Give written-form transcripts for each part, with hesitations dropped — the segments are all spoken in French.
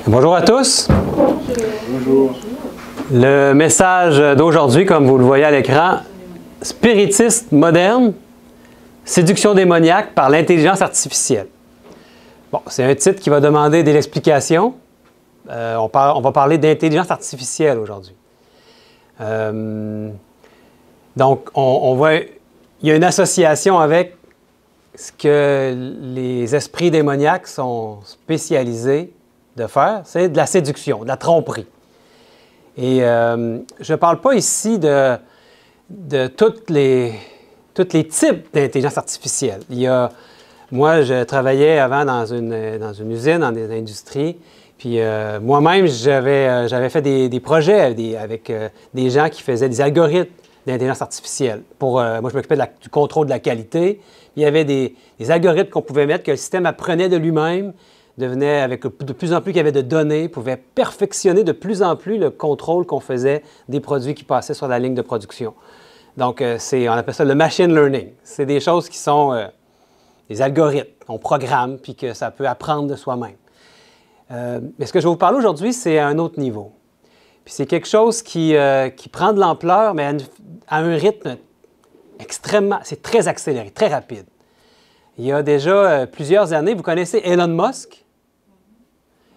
Bonjour à tous. Bonjour. Le message d'aujourd'hui, comme vous le voyez à l'écran, spiritiste moderne, séduction démoniaque par l'intelligence artificielle. Bon, c'est un titre qui va demander de l'explication. On va parler d'intelligence artificielle aujourd'hui. Donc, il y a une association avec ce que les esprits démoniaques sont spécialisés de faire, c'est de la séduction, de la tromperie. Et je ne parle pas ici de tous les types d'intelligence artificielle. Moi, je travaillais avant dans une usine, dans des industries, puis moi-même, j'avais fait des projets avec des gens qui faisaient des algorithmes d'intelligence artificielle. Moi, je m'occupais du contrôle de la qualité. Il y avait des algorithmes qu'on pouvait mettre, que le système apprenait de lui-même, devenait, avec de plus en plus qu'il y avait de données, pouvait perfectionner de plus en plus le contrôle qu'on faisait des produits qui passaient sur la ligne de production. Donc, on appelle ça le machine learning. C'est des choses qui sont des algorithmes. On programme, puis que ça peut apprendre de soi-même. Mais ce que je vais vous parler aujourd'hui, c'est à un autre niveau. Puis c'est quelque chose qui prend de l'ampleur, mais à un rythme extrêmement... C'est très accéléré, très rapide. Il y a déjà plusieurs années, vous connaissez Elon Musk?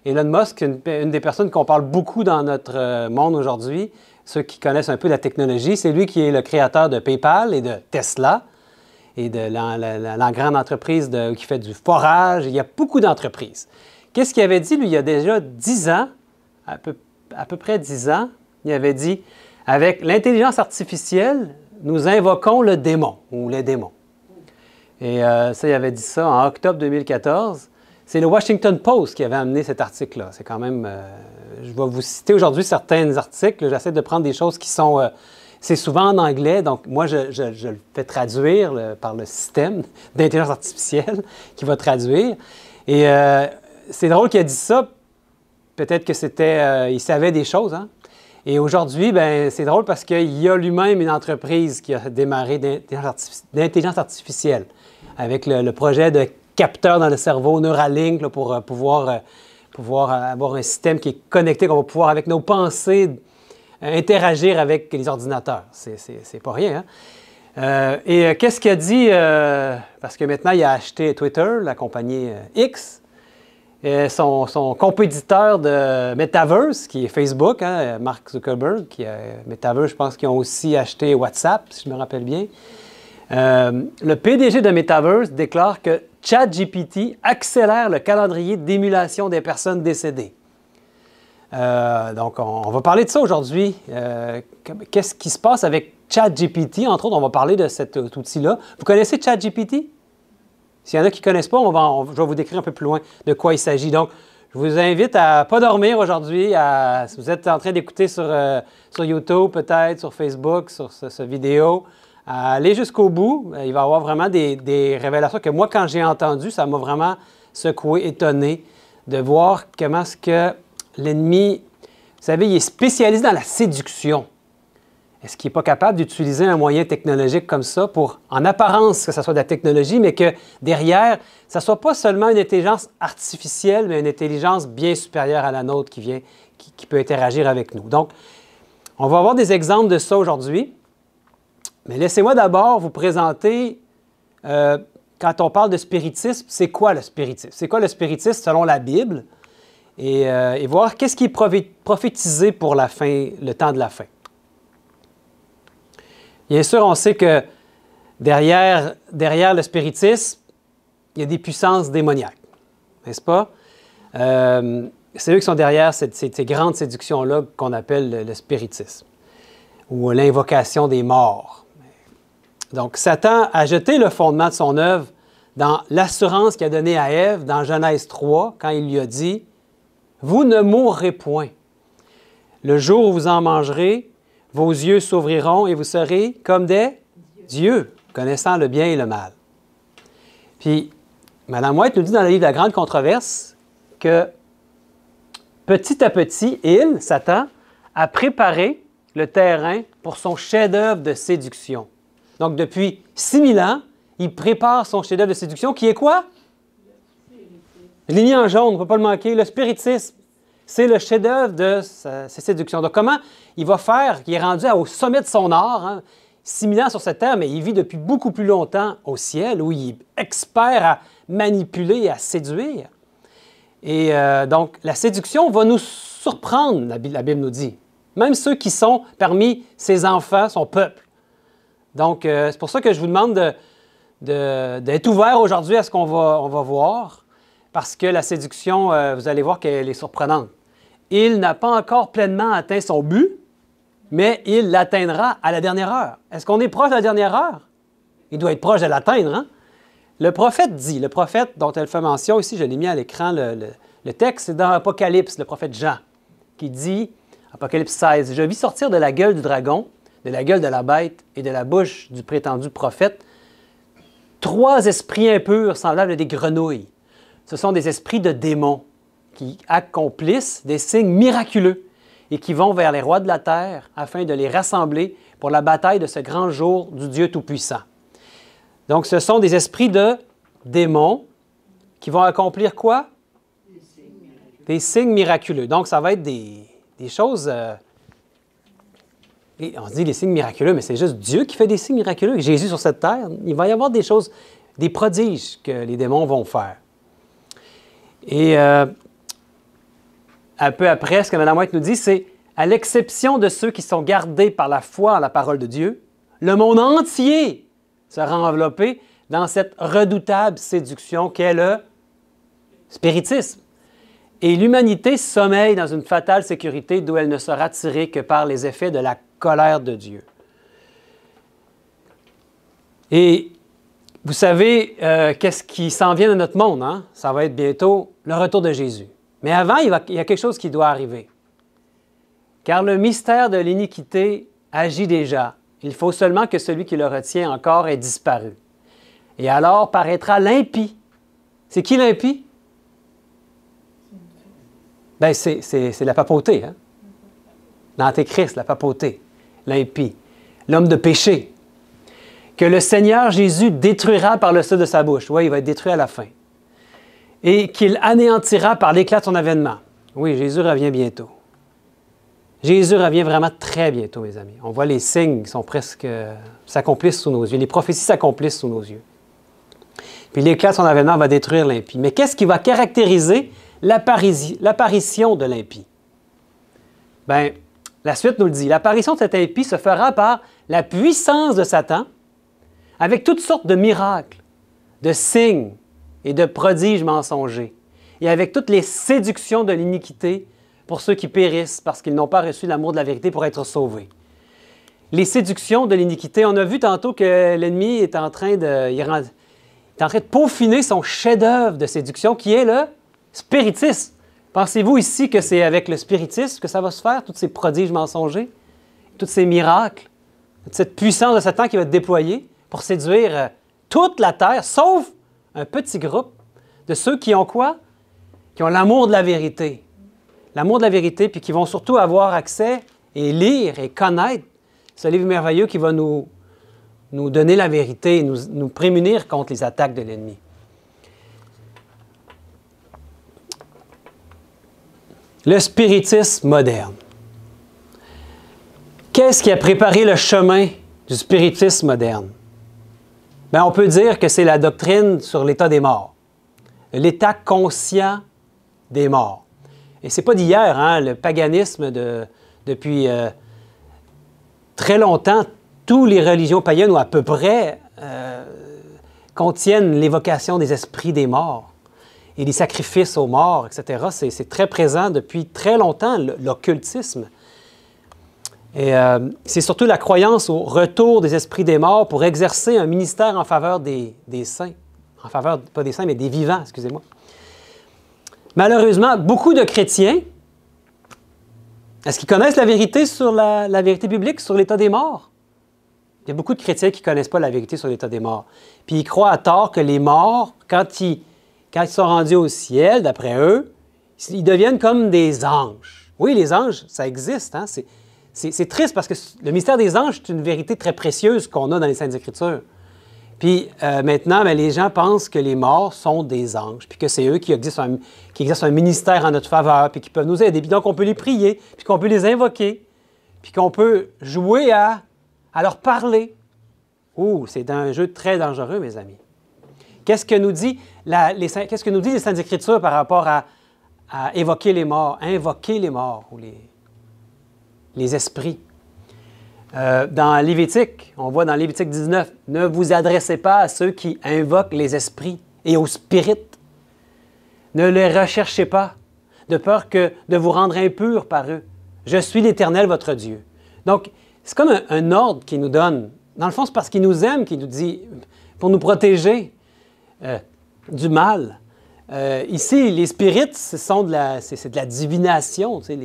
Elon Musk, une des personnes qu'on parle beaucoup dans notre monde aujourd'hui, ceux qui connaissent un peu la technologie, c'est lui qui est le créateur de PayPal et de Tesla et de la grande entreprise qui fait du forage. Il y a beaucoup d'entreprises. Qu'est-ce qu'il avait dit, lui, il y a déjà 10 ans, à peu près 10 ans, il avait dit, avec l'intelligence artificielle, nous invoquons le démon ou les démons. Et ça, il avait dit ça en octobre 2014. C'est le Washington Post qui avait amené cet article-là. C'est quand même... je vais vous citer aujourd'hui certains articles. J'essaie de prendre des choses qui sont... c'est souvent en anglais, donc moi, je le fais traduire par le système d'intelligence artificielle qui va traduire. Et c'est drôle qu'il a dit ça. Peut-être que c'était... il savait des choses, hein? Et aujourd'hui, ben, c'est drôle parce qu'il y a lui-même une entreprise qui a démarré d'intelligence artificielle avec le projet de capteur dans le cerveau, Neuralink, là, pour pouvoir avoir un système qui est connecté, qu'on va pouvoir, avec nos pensées, interagir avec les ordinateurs. C'est pas rien, hein? Et qu'est-ce qu'il a dit? Parce que maintenant, il a acheté Twitter, la compagnie X, et son compétiteur de Metaverse, qui est Facebook, hein, Mark Zuckerberg, qui est Metaverse, je pense qu'ils ont aussi acheté WhatsApp, si je me rappelle bien. Le PDG de Metaverse déclare que ChatGPT accélère le calendrier d'émulation des personnes décédées. Donc, on va parler de ça aujourd'hui. Qu'est-ce qui se passe avec ChatGPT? Entre autres, on va parler de cet outil-là. Vous connaissez ChatGPT? S'il y en a qui ne connaissent pas, je vais vous décrire un peu plus loin de quoi il s'agit. Donc, je vous invite à ne pas dormir aujourd'hui. Si vous êtes en train d'écouter sur YouTube, peut-être, sur Facebook, sur cette vidéo, à aller jusqu'au bout. Il va y avoir vraiment des révélations que moi, quand j'ai entendu, ça m'a vraiment secoué, étonné de voir comment est-ce que l'ennemi, vous savez, il est spécialisé dans la séduction. Est-ce qu'il n'est pas capable d'utiliser un moyen technologique comme ça pour, en apparence, que ce soit de la technologie, mais que derrière, ça ne soit pas seulement une intelligence artificielle, mais une intelligence bien supérieure à la nôtre qui peut interagir avec nous. Donc, on va avoir des exemples de ça aujourd'hui. Mais laissez-moi d'abord vous présenter, quand on parle de spiritisme, c'est quoi le spiritisme? C'est quoi le spiritisme selon la Bible? Et voir qu'est-ce qui est prophétisé pour la fin, le temps de la fin. Bien sûr, on sait que derrière le spiritisme, il y a des puissances démoniaques, n'est-ce pas? C'est eux qui sont derrière ces grandes séductions-là qu'on appelle le spiritisme, ou l'invocation des morts. Donc, Satan a jeté le fondement de son œuvre dans l'assurance qu'il a donnée à Ève dans Genèse 3, quand il lui a dit « Vous ne mourrez point. Le jour où vous en mangerez, vos yeux s'ouvriront et vous serez comme des dieux, connaissant le bien et le mal. » Puis, Mme White nous dit dans le livre La Grande Controverse que petit à petit, Satan, a préparé le terrain pour son chef-d'œuvre de séduction. Donc, depuis 6000 ans, il prépare son chef-d'œuvre de séduction qui est quoi? Je l'ai mis en jaune, on ne peut pas le manquer, le spiritisme. c'est le chef-d'œuvre de ses séductions. Donc, comment il va faire, qu'il est rendu au sommet de son art, hein, 6000 ans sur cette terre, mais il vit depuis beaucoup plus longtemps au ciel, où il est expert à manipuler et à séduire. Et donc, la séduction va nous surprendre, la Bible nous dit. Même ceux qui sont parmi ses enfants, son peuple. Donc, c'est pour ça que je vous demande d'être ouvert aujourd'hui à ce qu'on va voir, parce que la séduction, vous allez voir qu'elle est surprenante. Il n'a pas encore pleinement atteint son but, mais il l'atteindra à la dernière heure. Est-ce qu'on est proche de la dernière heure? Il doit être proche de l'atteindre, hein? Le prophète dit, le prophète dont elle fait mention, ici je l'ai mis à l'écran, le texte, c'est dans Apocalypse, le prophète Jean, qui dit, Apocalypse 16, « Je vis sortir de la gueule du dragon, de la gueule de la bête et de la bouche du prétendu prophète, 3 esprits impurs semblables à des grenouilles. Ce sont des esprits de démons qui accomplissent des signes miraculeux et qui vont vers les rois de la terre afin de les rassembler pour la bataille de ce grand jour du Dieu Tout-Puissant. » Donc, ce sont des esprits de démons qui vont accomplir quoi? Des signes miraculeux. Donc, ça va être des choses... on se dit des signes miraculeux, mais c'est juste Dieu qui fait des signes miraculeux. Jésus sur cette terre, il va y avoir des choses, des prodiges que les démons vont faire. Et un peu après, ce que Mme White nous dit, c'est « À l'exception de ceux qui sont gardés par la foi en la parole de Dieu, le monde entier sera enveloppé dans cette redoutable séduction qu'est le spiritisme. Et l'humanité sommeille dans une fatale sécurité d'où elle ne sera tirée que par les effets de la colère de Dieu. » Et vous savez, qu'est-ce qui s'en vient de notre monde, hein? Ça va être bientôt le retour de Jésus. Mais avant, il y a quelque chose qui doit arriver. Car le mystère de l'iniquité agit déjà. Il faut seulement que celui qui le retient encore ait disparu. Et alors paraîtra l'impie. C'est qui l'impie? Bien, c'est la papauté, hein? L'antéchrist, la papauté, l'impie, l'homme de péché, que le Seigneur Jésus détruira par le souffle de sa bouche. Oui, il va être détruit à la fin. Et qu'il anéantira par l'éclat de son avènement. Oui, Jésus revient bientôt. Jésus revient vraiment très bientôt, mes amis. On voit les signes qui sont presque... s'accomplissent sous nos yeux. Les prophéties s'accomplissent sous nos yeux. Puis l'éclat de son avènement va détruire l'impie. Mais qu'est-ce qui va caractériser l'apparition de l'impie? Bien, la suite nous le dit. L'apparition de cet impie se fera par la puissance de Satan, avec toutes sortes de miracles, de signes et de prodiges mensongers, et avec toutes les séductions de l'iniquité pour ceux qui périssent parce qu'ils n'ont pas reçu l'amour de la vérité pour être sauvés. Les séductions de l'iniquité, on a vu tantôt que l'ennemi est en train de peaufiner son chef-d'œuvre de séduction qui est le spiritisme. Pensez-vous ici que c'est avec le spiritisme que ça va se faire, tous ces prodiges mensongers, tous ces miracles, toute cette puissance de Satan qui va être déployée pour séduire toute la terre, sauf un petit groupe de ceux qui ont quoi? Qui ont l'amour de la vérité. L'amour de la vérité, puis qui vont surtout avoir accès et lire et connaître ce livre merveilleux qui va nous donner la vérité et nous prémunir contre les attaques de l'ennemi. Le spiritisme moderne. Qu'est-ce qui a préparé le chemin du spiritisme moderne? Bien, on peut dire que c'est la doctrine sur l'état des morts, l'état conscient des morts. Et ce n'est pas d'hier, hein? Le paganisme, depuis très longtemps, toutes les religions païennes, ou à peu près, contiennent l'évocation des esprits des morts et des sacrifices aux morts, etc. C'est très présent depuis très longtemps, l'occultisme. Et c'est surtout la croyance au retour des esprits des morts pour exercer un ministère en faveur des saints. En faveur, pas des saints, mais des vivants, excusez-moi. Malheureusement, beaucoup de chrétiens, est-ce qu'ils connaissent la vérité sur la vérité biblique, sur l'état des morts? Il y a beaucoup de chrétiens qui ne connaissent pas la vérité sur l'état des morts. Puis ils croient à tort que les morts, quand ils sont rendus au ciel, d'après eux, ils deviennent comme des anges. Oui, les anges, ça existe. Hein? C'est triste parce que le mystère des anges, c'est une vérité très précieuse qu'on a dans les Saintes Écritures. Puis maintenant, bien, les gens pensent que les morts sont des anges, puis que c'est eux qui exercent un ministère en notre faveur, puis qui peuvent nous aider. Puis donc, on peut les prier, puis qu'on peut les invoquer, puis qu'on peut jouer à leur parler. Ouh, c'est un jeu très dangereux, mes amis. Qu'est-ce que nous dit qu'est-ce que nous dit les Saintes Écritures par rapport à évoquer les morts, invoquer les morts ou les esprits? Dans Lévitique, on voit dans Lévitique 19, « Ne vous adressez pas à ceux qui invoquent les esprits et aux spirites. Ne les recherchez pas, de peur que de vous rendre impurs par eux. Je suis l'Éternel, votre Dieu. » Donc, c'est comme un ordre qu'il nous donne. Dans le fond, c'est parce qu'il nous aime qu'il nous dit, pour nous protéger du mal. Ici, les spirites, c'est de la divination. Tu sais,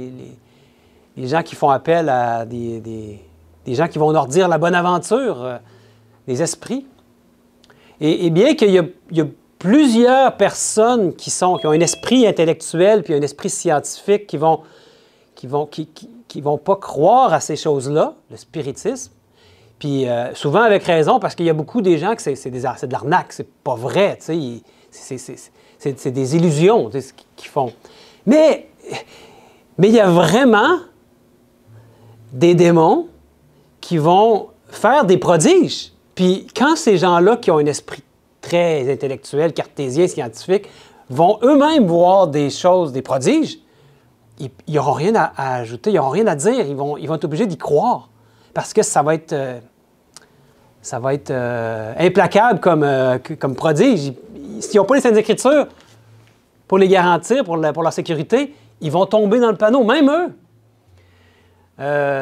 les gens qui font appel à des gens qui vont leur dire la bonne aventure, des esprits. Et bien qu'il y a plusieurs personnes qui ont un esprit intellectuel puis un esprit scientifique qui vont pas croire à ces choses-là, le spiritisme, puis souvent avec raison, parce qu'il y a beaucoup des gens que c'est de l'arnaque, c'est pas vrai, tu sais, c'est des illusions, tu sais, ce qu'ils font. Mais il y a vraiment des démons qui vont faire des prodiges. Puis quand ces gens-là qui ont un esprit très intellectuel, cartésien, scientifique, vont eux-mêmes voir des choses, des prodiges, ils n'auront rien à ajouter, ils n'auront rien à dire, ils vont être obligés d'y croire. Parce que ça va être implacable comme prodige. S'ils n'ont pas les Saintes Écritures pour les garantir, pour leur sécurité, ils vont tomber dans le panneau, même eux.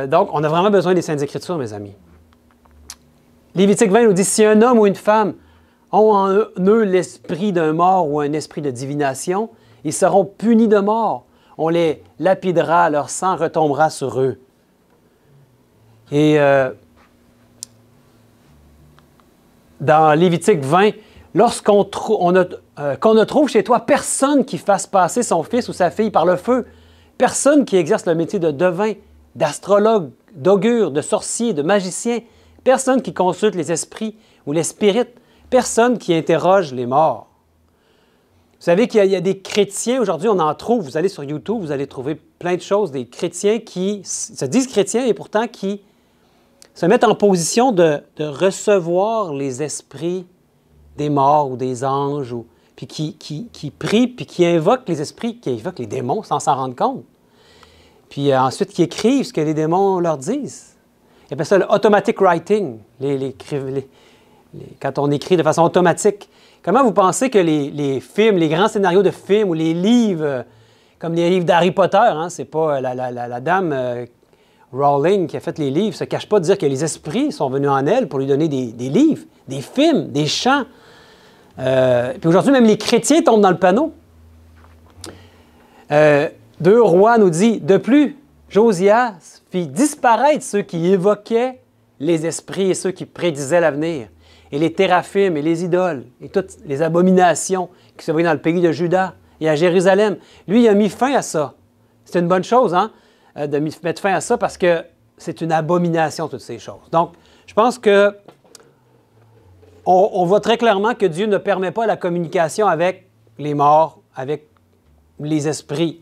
Donc, on a vraiment besoin des Saintes Écritures, mes amis. Lévitique 20 nous dit, « Si un homme ou une femme ont en eux l'esprit d'un mort ou un esprit de divination, ils seront punis de mort. On les lapidera, leur sang retombera sur eux. » Et dans Lévitique 20, « Lorsqu'on ne trouve chez toi personne qui fasse passer son fils ou sa fille par le feu, personne qui exerce le métier de devin, d'astrologue, d'augure, de sorcier, de magicien, personne qui consulte les esprits ou les spirites, personne qui interroge les morts. » Vous savez qu'il y a des chrétiens, aujourd'hui on en trouve, vous allez sur YouTube, vous allez trouver plein de choses, des chrétiens qui se disent chrétiens et pourtant qui se mettent en position de recevoir les esprits des morts ou des anges, puis qui prient, puis qui invoquent les esprits, qui invoquent les démons sans s'en rendre compte. Puis ensuite, qui écrivent ce que les démons leur disent. Ils appellent ça le automatic writing, quand on écrit de façon automatique. Comment vous pensez que les films, les grands scénarios de films ou les livres, comme les livres d'Harry Potter, hein, c'est pas la dame Rowling qui a fait les livres, ne se cache pas de dire que les esprits sont venus en elle pour lui donner des livres, des films, des chants. Puis aujourd'hui, même les chrétiens tombent dans le panneau. 2 Rois nous dit, « De plus, Josias fit disparaître ceux qui évoquaient les esprits et ceux qui prédisaient l'avenir, et les téraphimes et les idoles, et toutes les abominations qui se voyaient dans le pays de Juda et à Jérusalem. » Lui, il a mis fin à ça. C'est une bonne chose, hein, de mettre fin à ça, parce que c'est une abomination, toutes ces choses. Donc, je pense que on voit très clairement que Dieu ne permet pas la communication avec les morts, avec les esprits,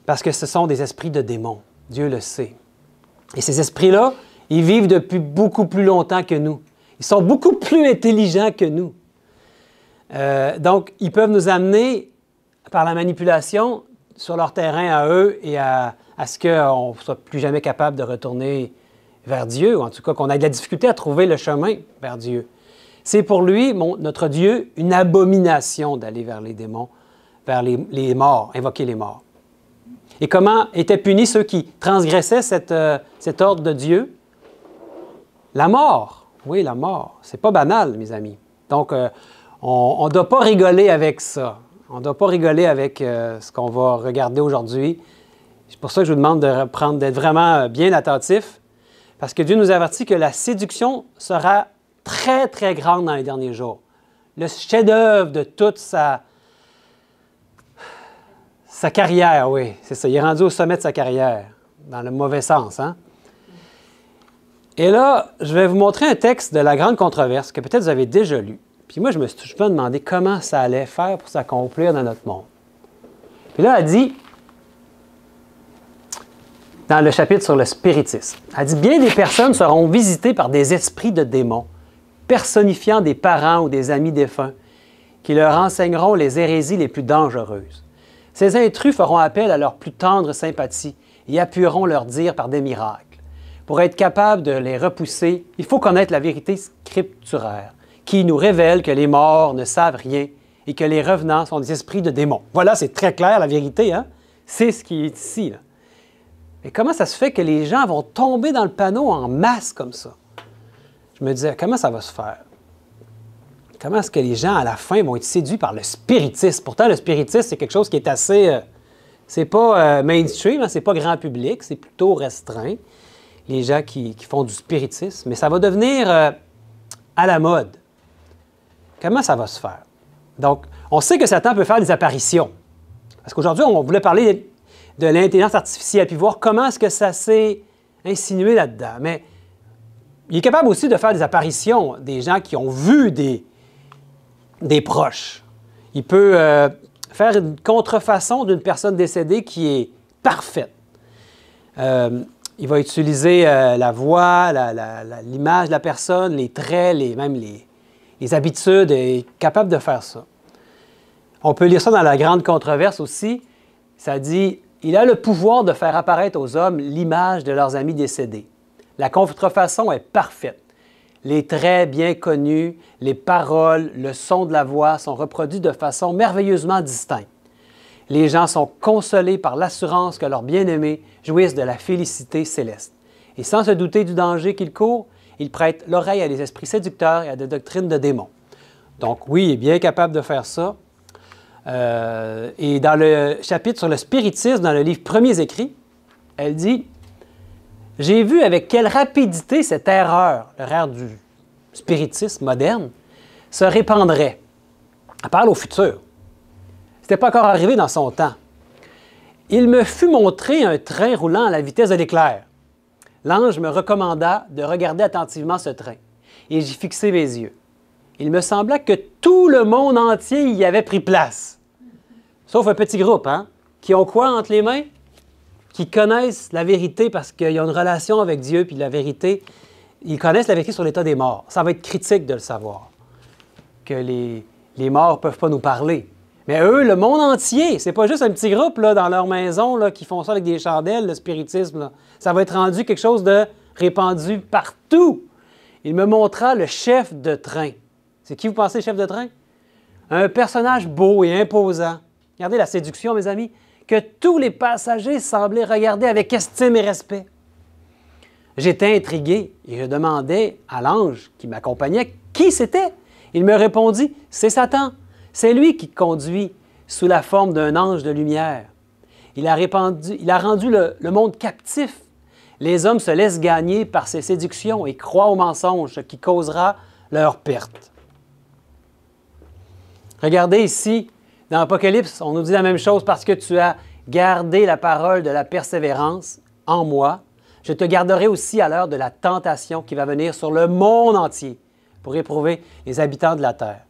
parce que ce sont des esprits de démons. Dieu le sait. Et ces esprits-là, ils vivent depuis beaucoup plus longtemps que nous. Ils sont beaucoup plus intelligents que nous. Donc, ils peuvent nous amener, par la manipulation, sur leur terrain à eux et à ce qu'on ne soit plus jamais capable de retourner vers Dieu, ou en tout cas qu'on ait de la difficulté à trouver le chemin vers Dieu. C'est pour lui, notre Dieu, une abomination d'aller vers les démons, vers les morts, invoquer les morts. Et comment étaient punis ceux qui transgressaient cet ordre de Dieu? La mort. Oui, la mort. C'est pas banal, mes amis. Donc, on ne doit pas rigoler avec ça. On ne doit pas rigoler avec ce qu'on va regarder aujourd'hui. C'est pour ça que je vous demande d'être vraiment bien attentif, parce que Dieu nous avertit que la séduction sera très, très grande dans les derniers jours. Le chef-d'œuvre de toute sa carrière, oui, c'est ça. Il est rendu au sommet de sa carrière, dans le mauvais sens, hein? Et là, je vais vous montrer un texte de la Grande Controverse que peut-être vous avez déjà lu. Puis moi, je me suis toujours demandé comment ça allait faire pour s'accomplir dans notre monde. Puis là, elle dit, dans le chapitre sur le spiritisme, elle dit « Bien des personnes seront visitées par des esprits de démons, personnifiant des parents ou des amis défunts, qui leur enseigneront les hérésies les plus dangereuses. Ces intrus feront appel à leur plus tendre sympathie et appuieront leur dire par des miracles. Pour être capable de les repousser, il faut connaître la vérité scripturaire, qui nous révèle que les morts ne savent rien et que les revenants sont des esprits de démons. » Voilà, c'est très clair, la vérité, hein? C'est ce qui est ici, là. Mais comment ça se fait que les gens vont tomber dans le panneau en masse comme ça? Je me disais, comment ça va se faire? Comment est-ce que les gens, à la fin, vont être séduits par le spiritisme? Pourtant, le spiritisme, c'est quelque chose qui est assez... c'est pas mainstream, hein, c'est pas grand public, c'est plutôt restreint, les gens qui font du spiritisme. Mais ça va devenir à la mode. Comment ça va se faire? Donc, on sait que Satan peut faire des apparitions. Parce qu'aujourd'hui, on voulait parler de l'intelligence artificielle, puis voir comment est-ce que ça s'est insinué là-dedans. Mais il est capable aussi de faire des apparitions, des gens qui ont vu des proches. Il peut faire une contrefaçon d'une personne décédée qui est parfaite. Il va utiliser la voix, l'image de la personne, les traits, même les habitudes, il est capable de faire ça. On peut lire ça dans la Grande Controverse aussi. Ça dit « Il a le pouvoir de faire apparaître aux hommes l'image de leurs amis décédés. La contrefaçon est parfaite. Les traits bien connus, les paroles, le son de la voix sont reproduits de façon merveilleusement distincte. Les gens sont consolés par l'assurance que leurs bien-aimés jouissent de la félicité céleste. Et sans se douter du danger qu'ils courent, ils prêtent l'oreille à des esprits séducteurs et à des doctrines de démons. » Donc oui, il est bien capable de faire ça. Et dans le chapitre sur le spiritisme, dans le livre Premiers Écrits, elle dit « J'ai vu avec quelle rapidité cette erreur, l'erreur du spiritisme moderne, se répandrait. » Elle parle au futur. Ce n'était pas encore arrivé dans son temps. « Il me fut montré un train roulant à la vitesse de l'éclair. L'ange me recommanda de regarder attentivement ce train, et j'y fixai mes yeux. Il me sembla que tout le monde entier y avait pris place. Sauf un petit groupe, hein? Qui ont quoi entre les mains? Qui connaissent la vérité parce qu'ils ont une relation avec Dieu, puis la vérité, ils connaissent la vérité sur l'état des morts. Ça va être critique de le savoir, que les morts ne peuvent pas nous parler. Mais eux, le monde entier, c'est pas juste un petit groupe là, dans leur maison là, qui font ça avec des chandelles, le spiritisme. Là. Ça va être rendu quelque chose de répandu partout. Il me montra le chef de train. C'est qui vous pensez, le chef de train? Un personnage beau et imposant. Regardez la séduction, mes amis, que tous les passagers semblaient regarder avec estime et respect. J'étais intrigué et je demandais à l'ange qui m'accompagnait qui c'était. Il me répondit, « C'est Satan. C'est lui qui te conduit sous la forme d'un ange de lumière. Il a rendu le monde captif. Les hommes se laissent gagner par ses séductions et croient aux mensonges, ce qui causera leur perte. » Regardez ici, dans l'Apocalypse, on nous dit la même chose, parce que tu as gardé la parole de la persévérance en moi, je te garderai aussi à l'heure de la tentation qui va venir sur le monde entier pour éprouver les habitants de la terre.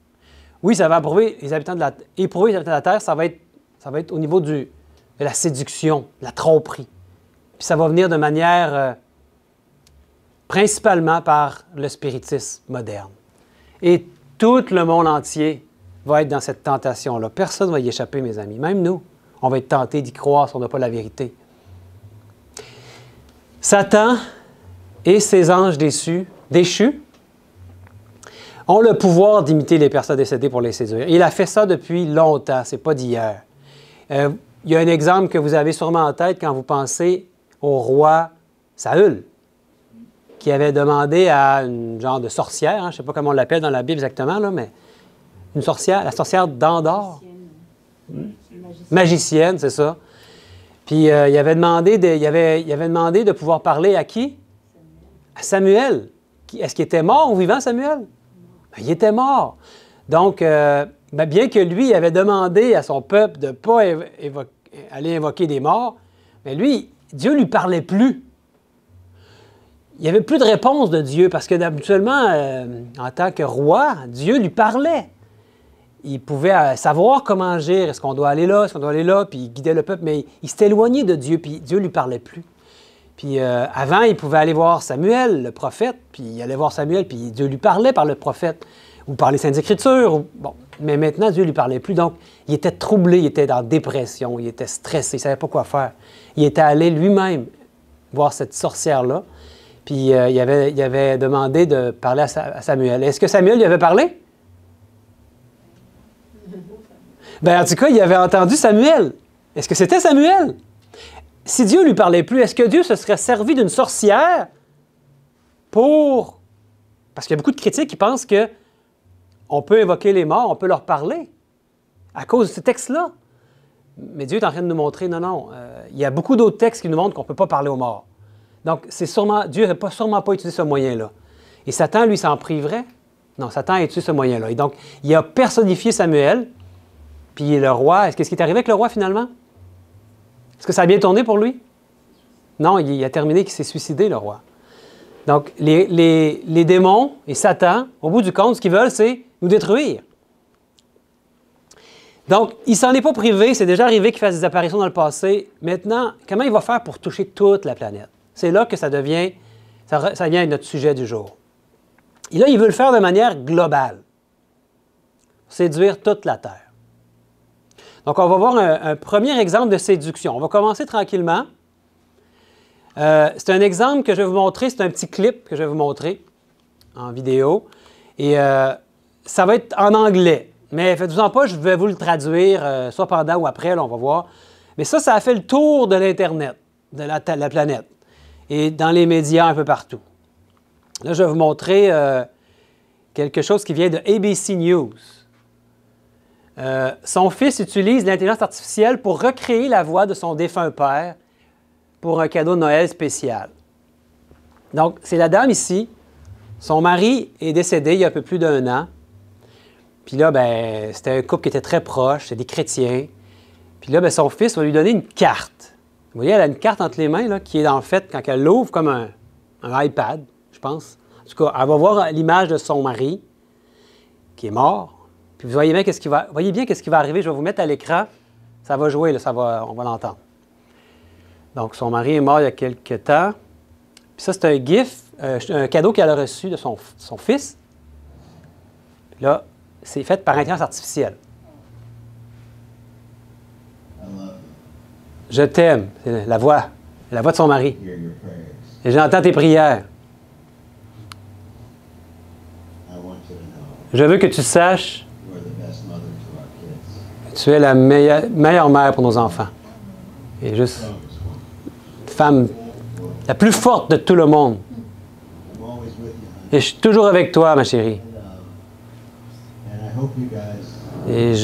Oui, ça va éprouver les habitants de la terre, ça va être au niveau de la séduction, de la tromperie. Puis ça va venir de manière principalement par le spiritisme moderne. Et tout le monde entier va être dans cette tentation-là. Personne ne va y échapper, mes amis. Même nous, on va être tentés d'y croire si on n'a pas la vérité. Satan et ses anges déchus ont le pouvoir d'imiter les personnes décédées pour les séduire. Il a fait ça depuis longtemps, ce n'est pas d'hier. Il y a un exemple que vous avez sûrement en tête quand vous pensez au roi Saül, qui avait demandé à une genre de sorcière, je ne sais pas comment on l'appelle dans la Bible exactement, là, mais une sorcière, la sorcière d'Endor. Magicienne, c'est ça. Puis il avait demandé de pouvoir parler à qui? À Samuel. Est-ce qu'il était mort ou vivant, Samuel? Ben, il était mort. Donc, bien que lui avait demandé à son peuple de ne pas aller invoquer des morts, mais lui, Dieu ne lui parlait plus. il n'y avait plus de réponse de Dieu parce que habituellement, en tant que roi, Dieu lui parlait. Il pouvait savoir comment agir. Est-ce qu'on doit aller là? Est-ce qu'on doit aller là? Puis il guidait le peuple, mais il s'était éloigné de Dieu, puis Dieu ne lui parlait plus. Puis avant, il pouvait aller voir Samuel, le prophète, puis il allait voir Samuel, puis Dieu lui parlait par le prophète, ou par les Saintes Écritures. Bon. Mais maintenant, Dieu ne lui parlait plus. Donc, il était troublé, il était en dépression, il était stressé, il ne savait pas quoi faire. Il était allé lui-même voir cette sorcière-là, puis il avait demandé de parler à Samuel. Est-ce que Samuel lui avait parlé? Bien, en tout cas, il avait entendu Samuel. Est-ce que c'était Samuel? Si Dieu ne lui parlait plus, est-ce que Dieu se serait servi d'une sorcière pour... Parce qu'il y a beaucoup de critiques qui pensent qu'on peut évoquer les morts, on peut leur parler à cause de ce texte-là. Mais Dieu est en train de nous montrer, non, il y a beaucoup d'autres textes qui nous montrent qu'on ne peut pas parler aux morts. Donc, Dieu n'a sûrement pas utilisé ce moyen-là. Et Satan, lui, s'en priverait? Non, Satan a utilisé ce moyen-là. Et donc, il a personnifié Samuel, puis le roi, qu'est-ce qui est arrivé avec le roi finalement? Est-ce que ça a bien tourné pour lui? Non, il a terminé qu'il s'est suicidé, le roi. Donc, les démons et Satan, au bout du compte, ce qu'ils veulent, c'est nous détruire. Donc, il ne s'en est pas privé, c'est déjà arrivé qu'il fasse des apparitions dans le passé. Maintenant, comment il va faire pour toucher toute la planète? C'est là que ça devient notre sujet du jour. Et là, il veut le faire de manière globale. Séduire toute la Terre. Donc, on va voir un premier exemple de séduction. On va commencer tranquillement. C'est un exemple que je vais vous montrer, c'est un petit clip que je vais vous montrer en vidéo. Et ça va être en anglais. Mais faites-vous-en pas, je vais vous le traduire, soit pendant ou après, là, on va voir. Mais ça a fait le tour de l'Internet, de la planète, et dans les médias un peu partout. Là, je vais vous montrer quelque chose qui vient de ABC News. Son fils utilise l'intelligence artificielle pour recréer la voix de son défunt père pour un cadeau de Noël spécial. Donc, c'est la dame ici. Son mari est décédé il y a un peu plus d'1 an. Puis là, ben, c'était un couple qui était très proche, c'était des chrétiens. Puis là, ben, son fils va lui donner une carte. Vous voyez, elle a une carte entre les mains, là, qui est en fait, quand elle l'ouvre, comme un iPad, je pense. En tout cas, elle va voir l'image de son mari, qui est mort. Puis vous voyez bien qu'est-ce qui va arriver. Je vais vous mettre à l'écran. Ça va jouer, là, on va l'entendre. Donc, son mari est mort il y a quelque temps. Puis ça, c'est un GIF, un cadeau qu'elle a reçu de son fils. Puis là, c'est fait par intelligence artificielle. Je t'aime. C'est la voix de son mari. Et j'entends tes prières. Je veux que tu saches que tu es la meilleure mère pour nos enfants. Et juste, femme la plus forte de tout le monde. Et je suis toujours avec toi, ma chérie. Et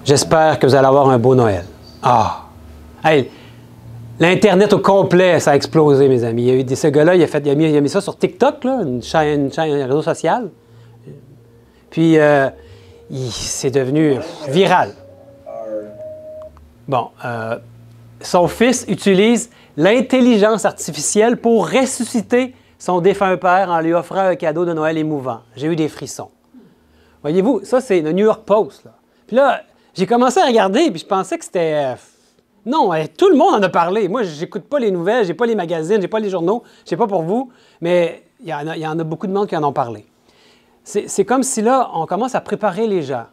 j'espère que vous allez avoir un beau Noël. Ah! Hey, l'Internet au complet, ça a explosé, mes amis. Il y a eu ce gars-là, il a mis ça sur TikTok, là, un réseau social. Puis, c'est devenu viral. Bon, son fils utilise l'intelligence artificielle pour ressusciter son défunt père en lui offrant un cadeau de Noël émouvant. J'ai eu des frissons. Voyez-vous, ça, c'est le New York Post. Là. Puis là, j'ai commencé à regarder, puis je pensais que c'était... Non, tout le monde en a parlé. Moi, je n'écoute pas les nouvelles, je n'ai pas les magazines, je n'ai pas les journaux, je ne sais pas pour vous, mais il y en a beaucoup de monde qui en ont parlé. C'est comme si là, on commence à préparer les gens.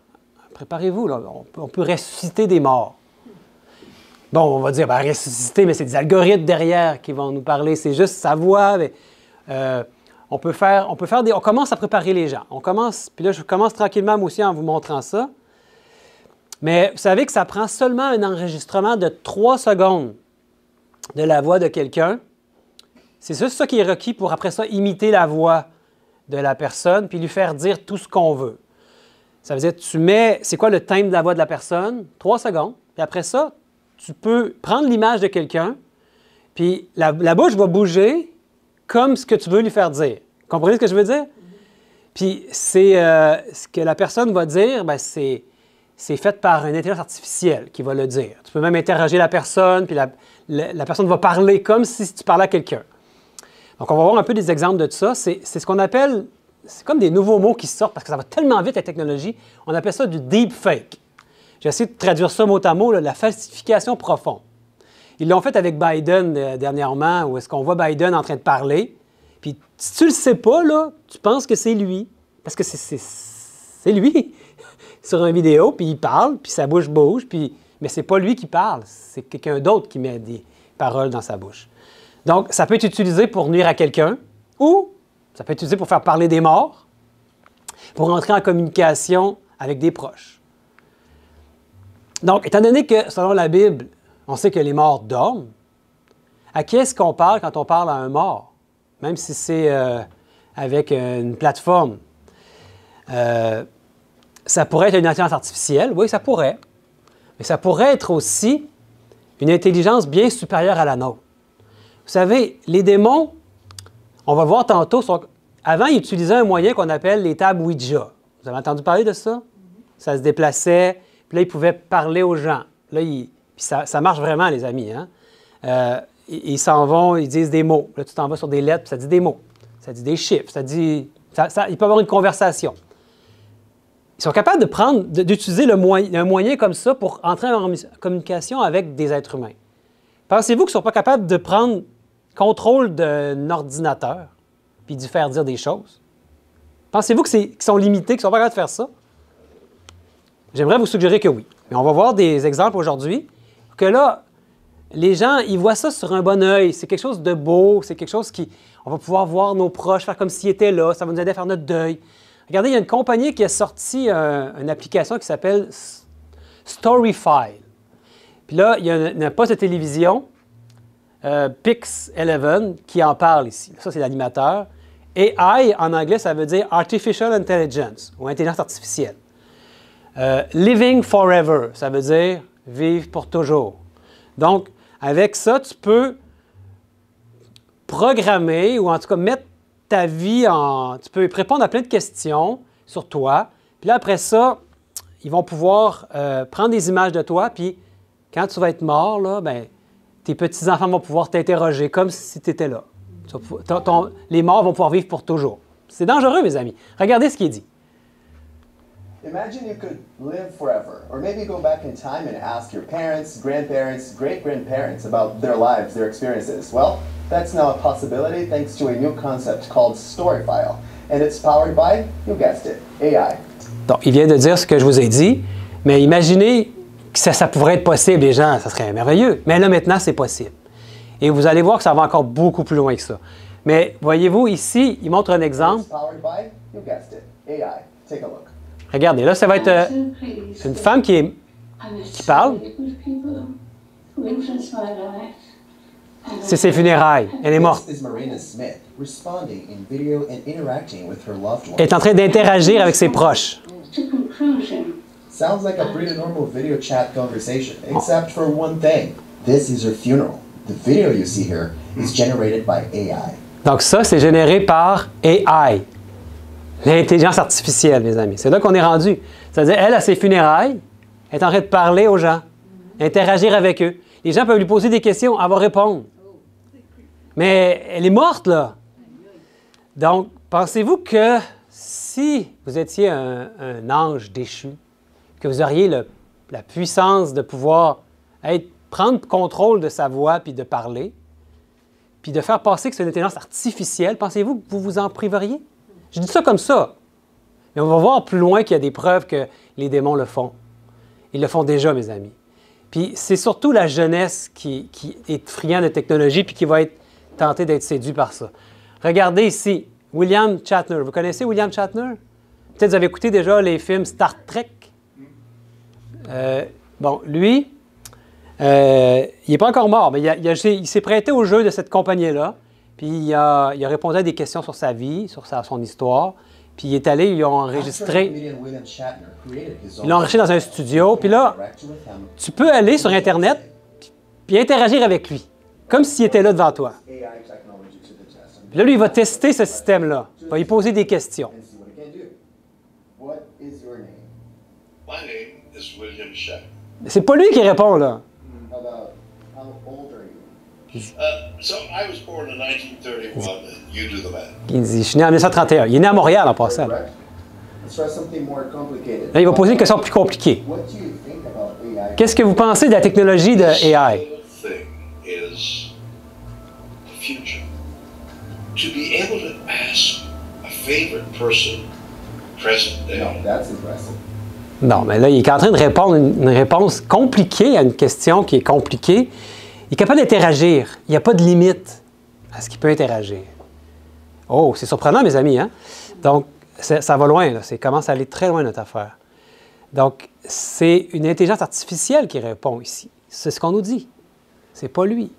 Préparez-vous, là, on peut ressusciter des morts. Bon, on va dire, ben, ressusciter, mais c'est des algorithmes derrière qui vont nous parler. C'est juste sa voix. Mais, on commence à préparer les gens. Puis là, je commence tranquillement, moi aussi, en vous montrant ça. Mais vous savez que ça prend seulement un enregistrement de 3 secondes de la voix de quelqu'un. C'est juste ça qui est requis pour, après ça, imiter la voix de la personne puis lui faire dire tout ce qu'on veut. Ça veut dire, c'est quoi le thème de la voix de la personne? 3 secondes. Puis après ça, tu peux prendre l'image de quelqu'un, puis la bouche va bouger comme ce que tu veux lui faire dire. Comprenez ce que je veux dire? Puis c'est ce que la personne va dire, bien, c'est fait par une intelligence artificielle qui va le dire. Tu peux même interroger la personne, puis la personne va parler comme si tu parlais à quelqu'un. Donc, on va voir un peu des exemples de tout ça. C'est ce qu'on appelle, c'est comme des nouveaux mots qui sortent parce que ça va tellement vite, la technologie. On appelle ça du deepfake. J'ai essayé de traduire ça mot à mot, là, la falsification profonde. Ils l'ont fait avec Biden dernièrement, où est-ce qu'on voit Biden en train de parler. Puis, si tu le sais pas, là, tu penses que c'est lui. Parce que c'est lui sur une vidéo, puis il parle, puis sa bouche bouge, puis... mais c'est pas lui qui parle, c'est quelqu'un d'autre qui met des paroles dans sa bouche. Donc, ça peut être utilisé pour nuire à quelqu'un, ou ça peut être utilisé pour faire parler des morts, pour entrer en communication avec des proches. Donc, étant donné que, selon la Bible, on sait que les morts dorment, à qui est-ce qu'on parle quand on parle à un mort? Même si c'est avec une plateforme. Ça pourrait être une intelligence artificielle, oui, ça pourrait. Mais ça pourrait être aussi une intelligence bien supérieure à la nôtre. Vous savez, les démons, on va le voir tantôt, avant, ils utilisaient un moyen qu'on appelle les tables Ouija. Vous avez entendu parler de ça? Ça se déplaçait, puis là, ils pouvaient parler aux gens. Là, puis ça marche vraiment, les amis. Hein? Ils s'en vont, ils disent des mots. Là, tu t'en vas sur des lettres, puis ça dit des mots. Ça dit des chiffres, ça dit... il peut y avoir une conversation. Ils sont capables d'utiliser un moyen comme ça pour entrer en communication avec des êtres humains. Pensez-vous qu'ils ne sont pas capables de prendre contrôle d'un ordinateur puis d'y faire dire des choses? Pensez-vous qu'ils sont limités, qu'ils ne sont pas capables de faire ça? J'aimerais vous suggérer que oui. Mais on va voir des exemples aujourd'hui que là, les gens, ils voient ça sur un bon œil. C'est quelque chose de beau, c'est quelque chose qui... On va pouvoir voir nos proches faire comme s'ils étaient là, ça va nous aider à faire notre deuil. Regardez, il y a une compagnie qui a sorti une application qui s'appelle Storyfile. Puis là, il y a un poste de télévision, Pix11, qui en parle ici. Ça, c'est l'animateur. AI, en anglais, ça veut dire Artificial Intelligence, ou intelligence artificielle. Living Forever, ça veut dire vivre pour toujours. Donc, avec ça, tu peux programmer, ou en tout cas mettre ta vie en... Tu peux répondre à plein de questions sur toi. Puis là, après ça, ils vont pouvoir prendre des images de toi, puis quand tu vas être mort, là, ben, tes petits-enfants vont pouvoir t'interroger comme si tu étais là. Les morts vont pouvoir vivre pour toujours. C'est dangereux, mes amis. Regardez ce qui est dit. Imagine you could live forever, or maybe go back in time and ask your parents, grandparents, great-grandparents about their lives, their experiences. Well, that's now a possibility thanks to a new concept called Storyfile, and it's powered by, you guessed it, AI. Donc, il vient de dire ce que je vous ai dit, mais imaginez que ça pourrait être possible, les gens, ça serait merveilleux. Mais là, maintenant, c'est possible. Et vous allez voir que ça va encore beaucoup plus loin que ça. Mais voyez-vous, ici, il montre un exemple. It's powered by, you guessed it, AI. Take a look. Regardez, là, ça va être une femme qui parle. C'est ses funérailles. Elle est morte. This is Marina Smith, responding in video and interacting with her loved ones. Elle est en train d'interagir avec ses proches. Sounds like a pretty normal video chat conversation, except for one thing. This is her funeral. The video you see here is generated by AI. Donc ça, c'est généré par AI. L'intelligence artificielle, mes amis. C'est là qu'on est rendu. C'est-à-dire, elle, à ses funérailles, elle est en train de parler aux gens, interagir avec eux. Les gens peuvent lui poser des questions, elle va répondre. Mais elle est morte, là. Donc, pensez-vous que si vous étiez un ange déchu, que vous auriez la puissance de pouvoir prendre contrôle de sa voix puis de parler, puis de faire passer que c'est une intelligence artificielle, pensez-vous que vous vous en priveriez? Je dis ça comme ça. Mais on va voir plus loin qu'il y a des preuves que les démons le font. Ils le font déjà, mes amis. Puis c'est surtout la jeunesse qui est friande de technologie puis qui va être tentée d'être séduite par ça. Regardez ici, William Shatner. Vous connaissez William Shatner? Peut-être vous avez écouté déjà les films Star Trek. Bon, lui, il n'est pas encore mort, mais il s'est prêté au jeu de cette compagnie-là. Puis il a répondu à des questions sur sa vie, sur son histoire. Puis il est allé, ils l'ont enregistré. Ils l'ont enregistré dans un studio. Puis là, tu peux aller sur Internet puis interagir avec lui, comme s'il était là devant toi. Puis là, lui, il va tester ce système-là. Il va lui poser des questions. C'est pas lui qui répond, là. So I was born in 1931, and you do the math. Il dit, je suis né en 1931. Il est né à Montréal en passant. Correct? Let's try something more complicated. Là, il va poser une question plus compliquée. What do you think about AI? Qu'est-ce que vous pensez de la technologie de AI? The thing is the future. To be able to ask a favorite person present day. No, that's impressive. Non, mais là, il est en train de répondre une réponse compliquée à une question qui est compliquée. Il est capable d'interagir. Il n'y a pas de limite à ce qu'il peut interagir. Oh, c'est surprenant, mes amis, hein? Donc, ça va loin, là. Ça commence à aller très loin, notre affaire. Donc, c'est une intelligence artificielle qui répond ici. C'est ce qu'on nous dit. C'est pas lui.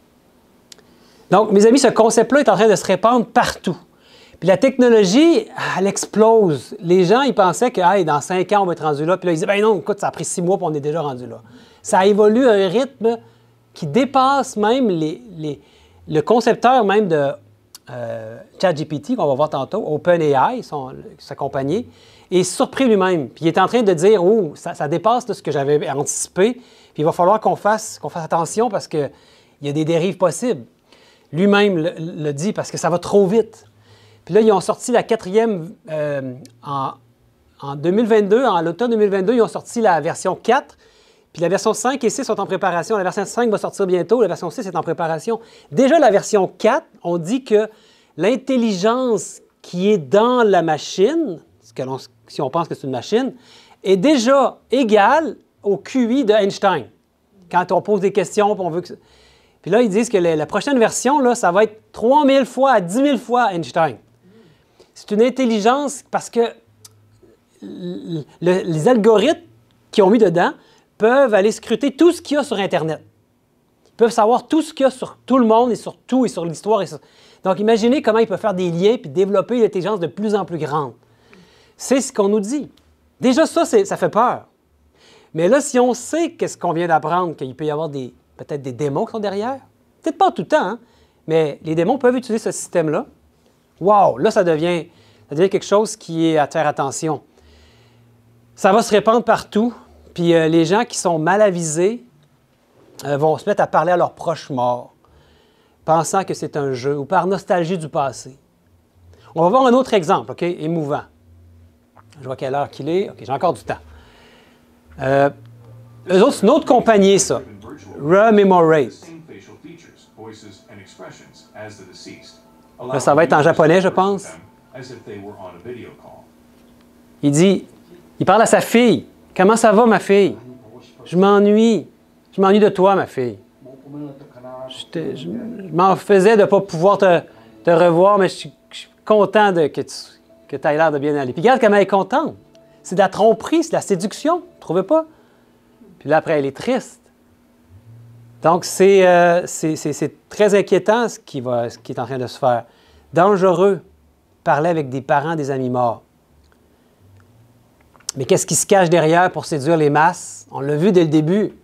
Donc, mes amis, ce concept-là est en train de se répandre partout. Puis la technologie, elle explose. Les gens, ils pensaient que hey, dans 5 ans, on va être rendu là. Puis là, ils disaient, ben non, écoute, ça a pris 6 mois, puis on est déjà rendu là. Ça évolue à un rythme qui dépasse même le concepteur même de ChatGPT, qu'on va voir tantôt, OpenAI, sa compagnie, est surpris lui-même. Puis il est en train de dire, oh, ça dépasse de ce que j'avais anticipé. Puis il va falloir qu'on fasse attention parce qu'il y a des dérives possibles. Lui-même le dit parce que ça va trop vite. Puis là, ils ont sorti la 4e en 2022, en l'automne 2022, ils ont sorti la version 4. Puis la version 5 et 6 sont en préparation. La version 5 va sortir bientôt, la version 6 est en préparation. Déjà, la version 4, on dit que l'intelligence qui est dans la machine, si on pense que c'est une machine, est déjà égale au QI de Einstein. Quand on pose des questions, puis on veut que... Puis là, ils disent que la prochaine version, là, ça va être 3000 fois à 10 000 fois Einstein. C'est une intelligence parce que les algorithmes qu'ils ont mis dedans peuvent aller scruter tout ce qu'il y a sur Internet. Ils peuvent savoir tout ce qu'il y a sur tout le monde et sur tout et sur l'histoire. Donc, imaginez comment ils peuvent faire des liens et développer une intelligence de plus en plus grande. C'est ce qu'on nous dit. Déjà, ça fait peur. Mais là, si on sait qu'est-ce qu'on vient d'apprendre, qu'il peut y avoir peut-être des démons qui sont derrière, peut-être pas tout le temps, hein, mais les démons peuvent utiliser ce système-là. Wow! Là, ça devient quelque chose qui est à faire attention. Ça va se répandre partout. Puis les gens qui sont mal avisés vont se mettre à parler à leurs proches morts, pensant que c'est un jeu ou par nostalgie du passé. On va voir un autre exemple, OK, émouvant. Je vois quelle heure qu'il est. OK, j'ai encore du temps. Eux autres, c'est une autre compagnie, ça. Rememorate. Là, ça va être en japonais, je pense. Il parle à sa fille. Comment ça va, ma fille? Je m'ennuie. Je m'ennuie de toi, ma fille. Je m'en faisais de ne pas pouvoir te revoir, mais je suis content que tu aies l'air de bien aller. Puis regarde comment elle est contente. C'est de la tromperie, c'est de la séduction. Vous ne trouvez pas? Puis là, après, elle est triste. Donc, c'est très inquiétant ce qui est en train de se faire. Dangereux. Parler avec des parents des amis morts. Mais qu'est-ce qui se cache derrière pour séduire les masses? On l'a vu dès le début.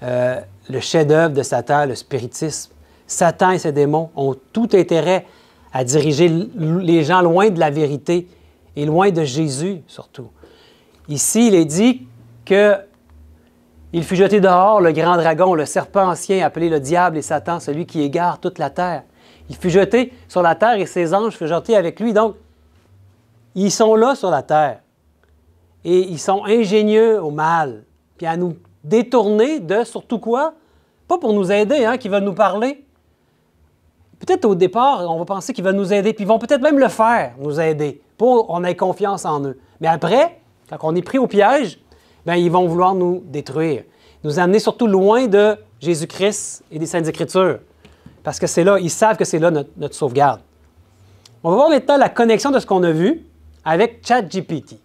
Le chef-d'œuvre de Satan, le spiritisme. Satan et ses démons ont tout intérêt à diriger les gens loin de la vérité et loin de Jésus, surtout. Ici, il est dit qu'il fut jeté dehors, le grand dragon, le serpent ancien, appelé le diable et Satan, celui qui égare toute la terre. Il fut jeté sur la terre et ses anges furent jetés avec lui. Donc, ils sont là sur la terre. Et ils sont ingénieux au mal, puis à nous détourner de surtout quoi? Pas pour nous aider, hein, qu'ils veulent nous parler. Peut-être au départ, on va penser qu'ils veulent nous aider, puis ils vont peut-être même le faire, nous aider, pour qu'on ait confiance en eux. Mais après, quand on est pris au piège, bien, ils vont vouloir nous détruire, nous amener surtout loin de Jésus-Christ et des Saintes Écritures, parce que c'est là, ils savent que c'est là notre sauvegarde. On va voir maintenant la connexion de ce qu'on a vu avec ChatGPT,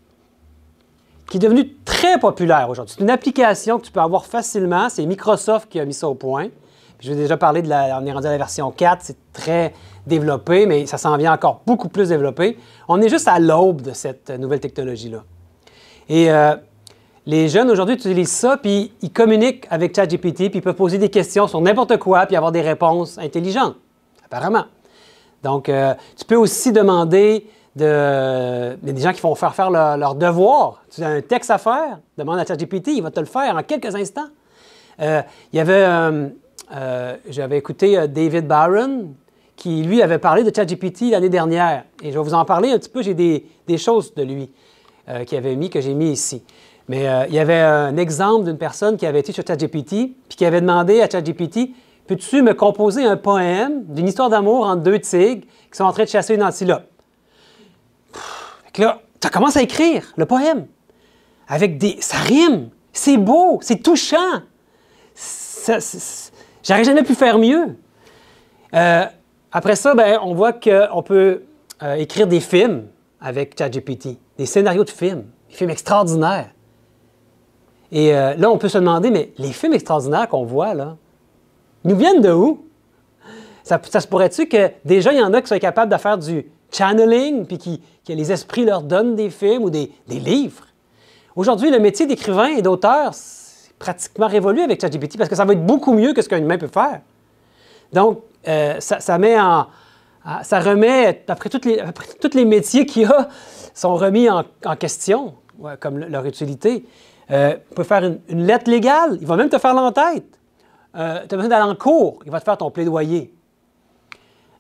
qui est devenu très populaire aujourd'hui. C'est une application que tu peux avoir facilement. C'est Microsoft qui a mis ça au point. Puis, je vais déjà parler on est rendu à la version 4. C'est très développé, mais ça s'en vient encore beaucoup plus développé. On est juste à l'aube de cette nouvelle technologie-là. Et les jeunes aujourd'hui utilisent ça, puis ils communiquent avec ChatGPT, puis ils peuvent poser des questions sur n'importe quoi, puis avoir des réponses intelligentes, apparemment. Donc, tu peux aussi demander... Il y a des gens qui font faire leur devoir. Tu as un texte à faire, demande à ChatGPT, il va te le faire en quelques instants. Il y avait j'avais écouté David Barron, qui, lui, avait parlé de ChatGPT l'année dernière. Et je vais vous en parler un petit peu. J'ai des choses de lui que j'ai mis ici. Mais il y avait un exemple d'une personne qui avait été sur ChatGPT puis qui avait demandé à ChatGPT « Peux-tu me composer un poème d'une histoire d'amour entre deux tigres qui sont en train de chasser une antilope? » Fait que là, tu commences à écrire le poème avec ça rime, c'est beau, c'est touchant. J'aurais jamais pu faire mieux. Après ça, on voit qu'on peut écrire des films avec ChatGPT, des scénarios de films, des films extraordinaires. Et là, on peut se demander, mais les films extraordinaires qu'on voit, là, nous viennent de où? Ça se pourrait-tu que déjà, il y en a qui sont capables de faire du channeling, puis que les esprits leur donnent des films ou des livres? Aujourd'hui, le métier d'écrivain et d'auteur, c'est pratiquement révolu avec ChatGPT parce que ça va être beaucoup mieux que ce qu'un humain peut faire. Donc, ça remet, après tous les métiers qu'il y a, sont remis en question, comme leur utilité. On peut faire une lettre légale, il va même te faire l'entête. Tu as besoin d'aller en cours, il va te faire ton plaidoyer.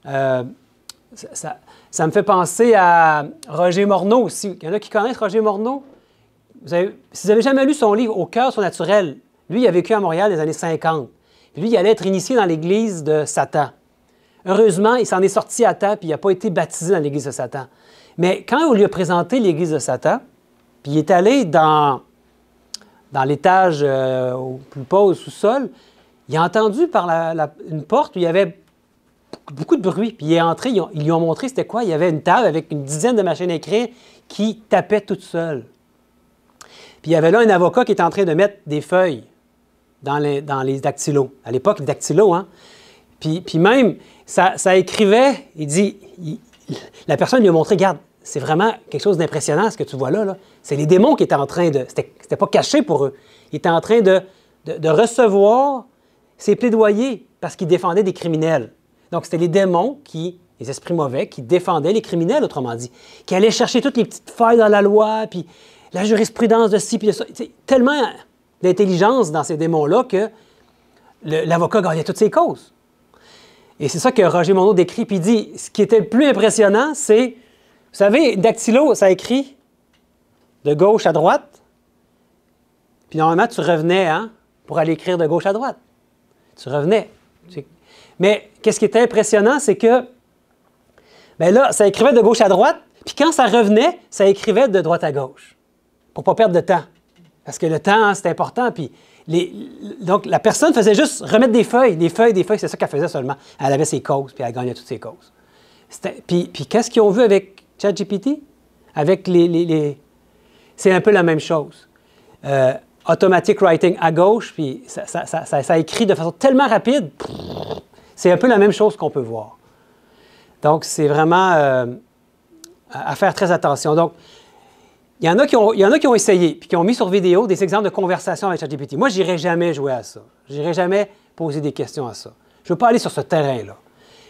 Ça me fait penser à Roger Morneau aussi. Il y en a qui connaissent Roger Morneau? Si vous n'avez jamais lu son livre « Au cœur surnaturel », lui, il a vécu à Montréal dans les années 50. Puis lui, il allait être initié dans l'église de Satan. Heureusement, il s'en est sorti à temps, puis il n'a pas été baptisé dans l'église de Satan. Mais quand on lui a présenté l'église de Satan, puis il est allé dans l'étage au plus bas, au sous-sol, il a entendu par une porte où il y avait beaucoup de bruit. Puis il est entré, ils lui ont montré c'était quoi. Il y avait une table avec une dizaine de machines à écrire qui tapaient toutes seules. Puis il y avait là un avocat qui était en train de mettre des feuilles dans les dactylos. À l'époque, les dactylos, hein? Puis même, ça écrivait, il dit, la personne lui a montré, regarde, c'est vraiment quelque chose d'impressionnant ce que tu vois là. C'est les démons qui étaient en train de... C'était pas caché pour eux. Ils étaient en train de recevoir ces plaidoyers parce qu'ils défendaient des criminels. Donc, c'était les démons les esprits mauvais, qui défendaient les criminels, autrement dit, qui allaient chercher toutes les petites failles dans la loi, puis la jurisprudence de ci, puis de ça. Tellement d'intelligence dans ces démons-là que l'avocat gagnait toutes ses causes. Et c'est ça que Roger Morneau décrit, puis il dit, ce qui était le plus impressionnant, c'est, vous savez, dactylo, ça écrit de gauche à droite, puis normalement, tu revenais pour aller écrire de gauche à droite. Tu revenais. Mais qu'est-ce qui était impressionnant, c'est que, là, ça écrivait de gauche à droite, puis quand ça revenait, ça écrivait de droite à gauche, pour ne pas perdre de temps. Parce que le temps, c'est important, puis donc la personne faisait juste remettre des feuilles, c'est ça qu'elle faisait seulement. Elle avait ses causes, puis elle gagnait toutes ses causes. Puis qu'est-ce qu'ils ont vu avec ChatGPT? Avec c'est un peu la même chose. Automatic writing à gauche, puis ça écrit de façon tellement rapide, c'est un peu la même chose qu'on peut voir. Donc, c'est vraiment à faire très attention. Donc, il y en a qui ont essayé, puis qui ont mis sur vidéo des exemples de conversation avec ChatGPT. Moi, je n'irai jamais jouer à ça. Je n'irai jamais poser des questions à ça. Je ne veux pas aller sur ce terrain-là.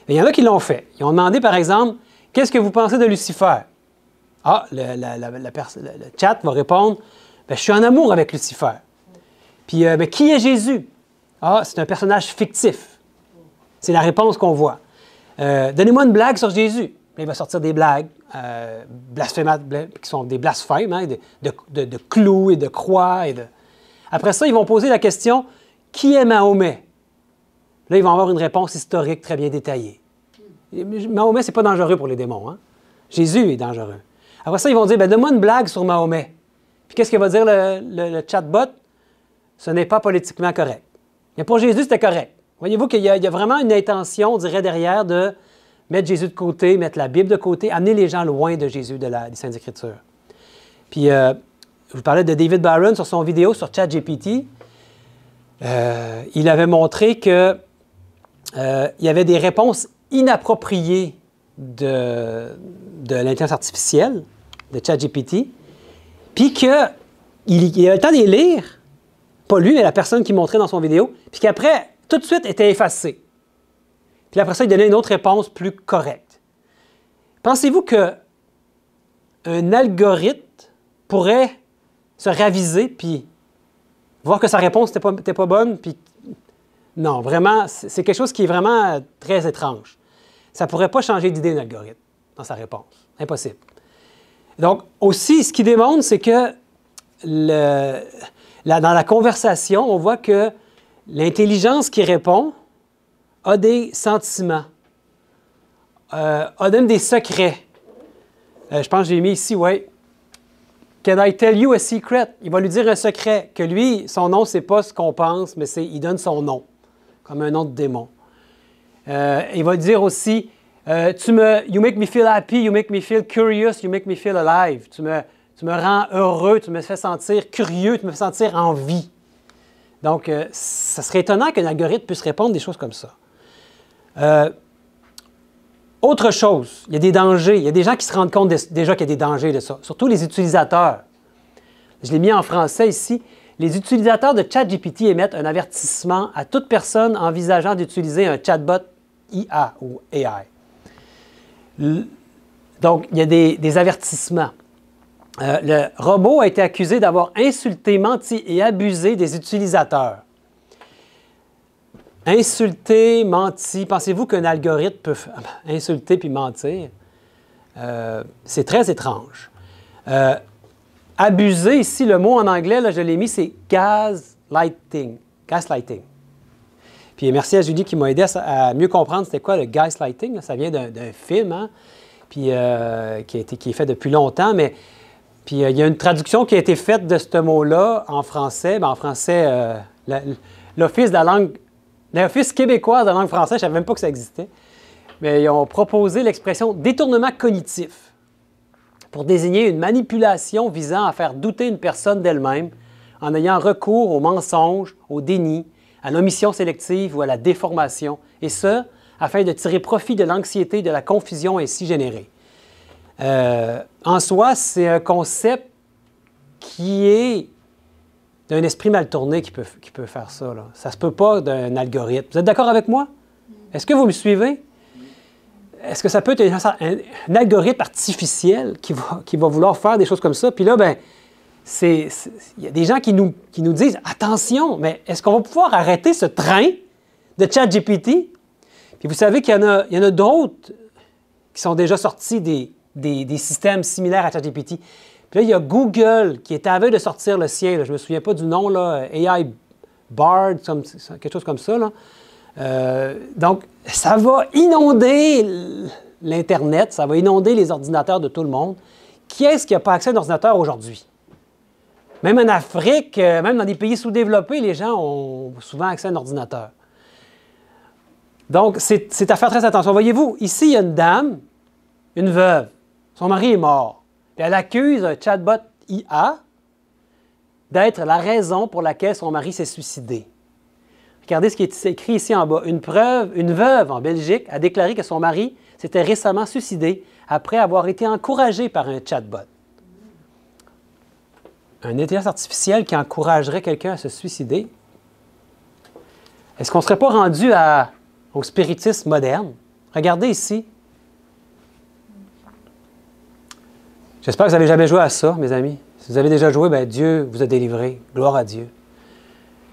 Mais il y en a qui l'ont fait. Ils ont demandé, par exemple, « Qu'est-ce que vous pensez de Lucifer? » Le chat va répondre, « Je suis en amour avec Lucifer. » Puis, « Qui est Jésus? » « C'est un personnage fictif. » C'est la réponse qu'on voit. « Donnez-moi une blague sur Jésus. » Il va sortir des blagues qui sont des blasphèmes, de clous et de croix. Après ça, ils vont poser la question « Qui est Mahomet? » Là, ils vont avoir une réponse historique très bien détaillée. Mahomet, ce n'est pas dangereux pour les démons. Hein? Jésus est dangereux. Après ça, ils vont dire « Donne-moi une blague sur Mahomet. » Puis qu'est-ce que va dire le chatbot? Ce n'est pas politiquement correct. Mais pour Jésus, c'était correct. Voyez-vous qu'il y a vraiment une intention, on dirait, derrière de mettre Jésus de côté, mettre la Bible de côté, amener les gens loin de Jésus, des Saintes Écritures. Puis, je vous parlais de David Barron sur son vidéo sur ChatGPT. Il avait montré qu'il y avait des réponses inappropriées de l'intelligence artificielle, de ChatGPT, puis qu'il avait le temps de les lire, pas lui, mais la personne qui montrait dans son vidéo, puis qu'après, tout de suite, était effacé. Puis après ça, il donnait une autre réponse plus correcte. Pensez-vous qu'un algorithme pourrait se raviser puis voir que sa réponse n'était pas bonne, puis Non, vraiment, c'est quelque chose qui est vraiment très étrange. Ça ne pourrait pas changer d'idée d'un algorithme dans sa réponse. Impossible. Donc, aussi, ce qui démontre, c'est que dans la conversation, on voit que l'intelligence qui répond a des sentiments, a même des secrets. Je pense que j'ai mis ici, oui. Can I tell you a secret? Il va lui dire un secret, que lui, son nom, c'est pas ce qu'on pense, mais il donne son nom, comme un nom de démon. Il va dire aussi, you make me feel happy, you make me feel curious, you make me feel alive. Tu me rends heureux, tu me fais sentir curieux, tu me fais sentir en vie. Donc, ça serait étonnant qu'un algorithme puisse répondre des choses comme ça. Autre chose, il y a des dangers. Il y a des gens qui se rendent compte déjà qu'il y a des dangers de ça, surtout les utilisateurs. Je l'ai mis en français ici. Les utilisateurs de ChatGPT émettent un avertissement à toute personne envisageant d'utiliser un chatbot IA ou AI. Donc, il y a des avertissements. Le robot a été accusé d'avoir insulté, menti et abusé des utilisateurs. Insulter, menti, pensez-vous qu'un algorithme peut insulter puis mentir? C'est très étrange. Abuser, ici, le mot en anglais, là, je l'ai mis, c'est gaslighting. Gaslighting. Puis merci à Julie qui m'a aidé à mieux comprendre c'était quoi le gaslighting. Là. Ça vient d'un film, hein? Puis, qui est fait depuis longtemps, mais puis, il y a une traduction qui a été faite de ce mot-là en français. Bien, en français, l'Office de la langue, l'Office québécois de la langue française, je ne savais même pas que ça existait, mais ils ont proposé l'expression « détournement cognitif » pour désigner une manipulation visant à faire douter une personne d'elle-même en ayant recours au mensonge, au déni, à l'omission sélective ou à la déformation, et ce, afin de tirer profit de l'anxiété et de la confusion ainsi générée. En soi, c'est un concept qui est d'un esprit mal tourné qui peut faire ça. Là. Ça ne se peut pas d'un algorithme. Vous êtes d'accord avec moi? Est-ce que vous me suivez? Est-ce que ça peut être un algorithme artificiel qui va vouloir faire des choses comme ça? Puis là, bien, il y a des gens qui nous disent « Attention, mais est-ce qu'on va pouvoir arrêter ce train de ChatGPT? » Puis vous savez qu'il y en a d'autres qui sont déjà sortis des systèmes similaires à ChatGPT. Puis là, il y a Google qui est à veille de sortir le sien. Là. Je ne me souviens pas du nom, là, AI Bard, quelque chose comme ça. Là. Donc, ça va inonder l'Internet, ça va inonder les ordinateurs de tout le monde. Qui est-ce qui n'a pas accès à un ordinateur aujourd'hui? Même en Afrique, même dans des pays sous-développés, les gens ont souvent accès à un ordinateur. Donc, c'est à faire très attention. Voyez-vous, ici, il y a une dame, une veuve. Son mari est mort. Puis elle accuse un chatbot IA d'être la raison pour laquelle son mari s'est suicidé. Regardez ce qui est écrit ici en bas. Une veuve en Belgique a déclaré que son mari s'était récemment suicidé après avoir été encouragé par un chatbot. Une intelligence artificielle qui encouragerait quelqu'un à se suicider. Est-ce qu'on ne serait pas rendu au spiritisme moderne? Regardez ici. J'espère que vous n'avez jamais joué à ça, mes amis. Si vous avez déjà joué, bien, Dieu vous a délivré. Gloire à Dieu.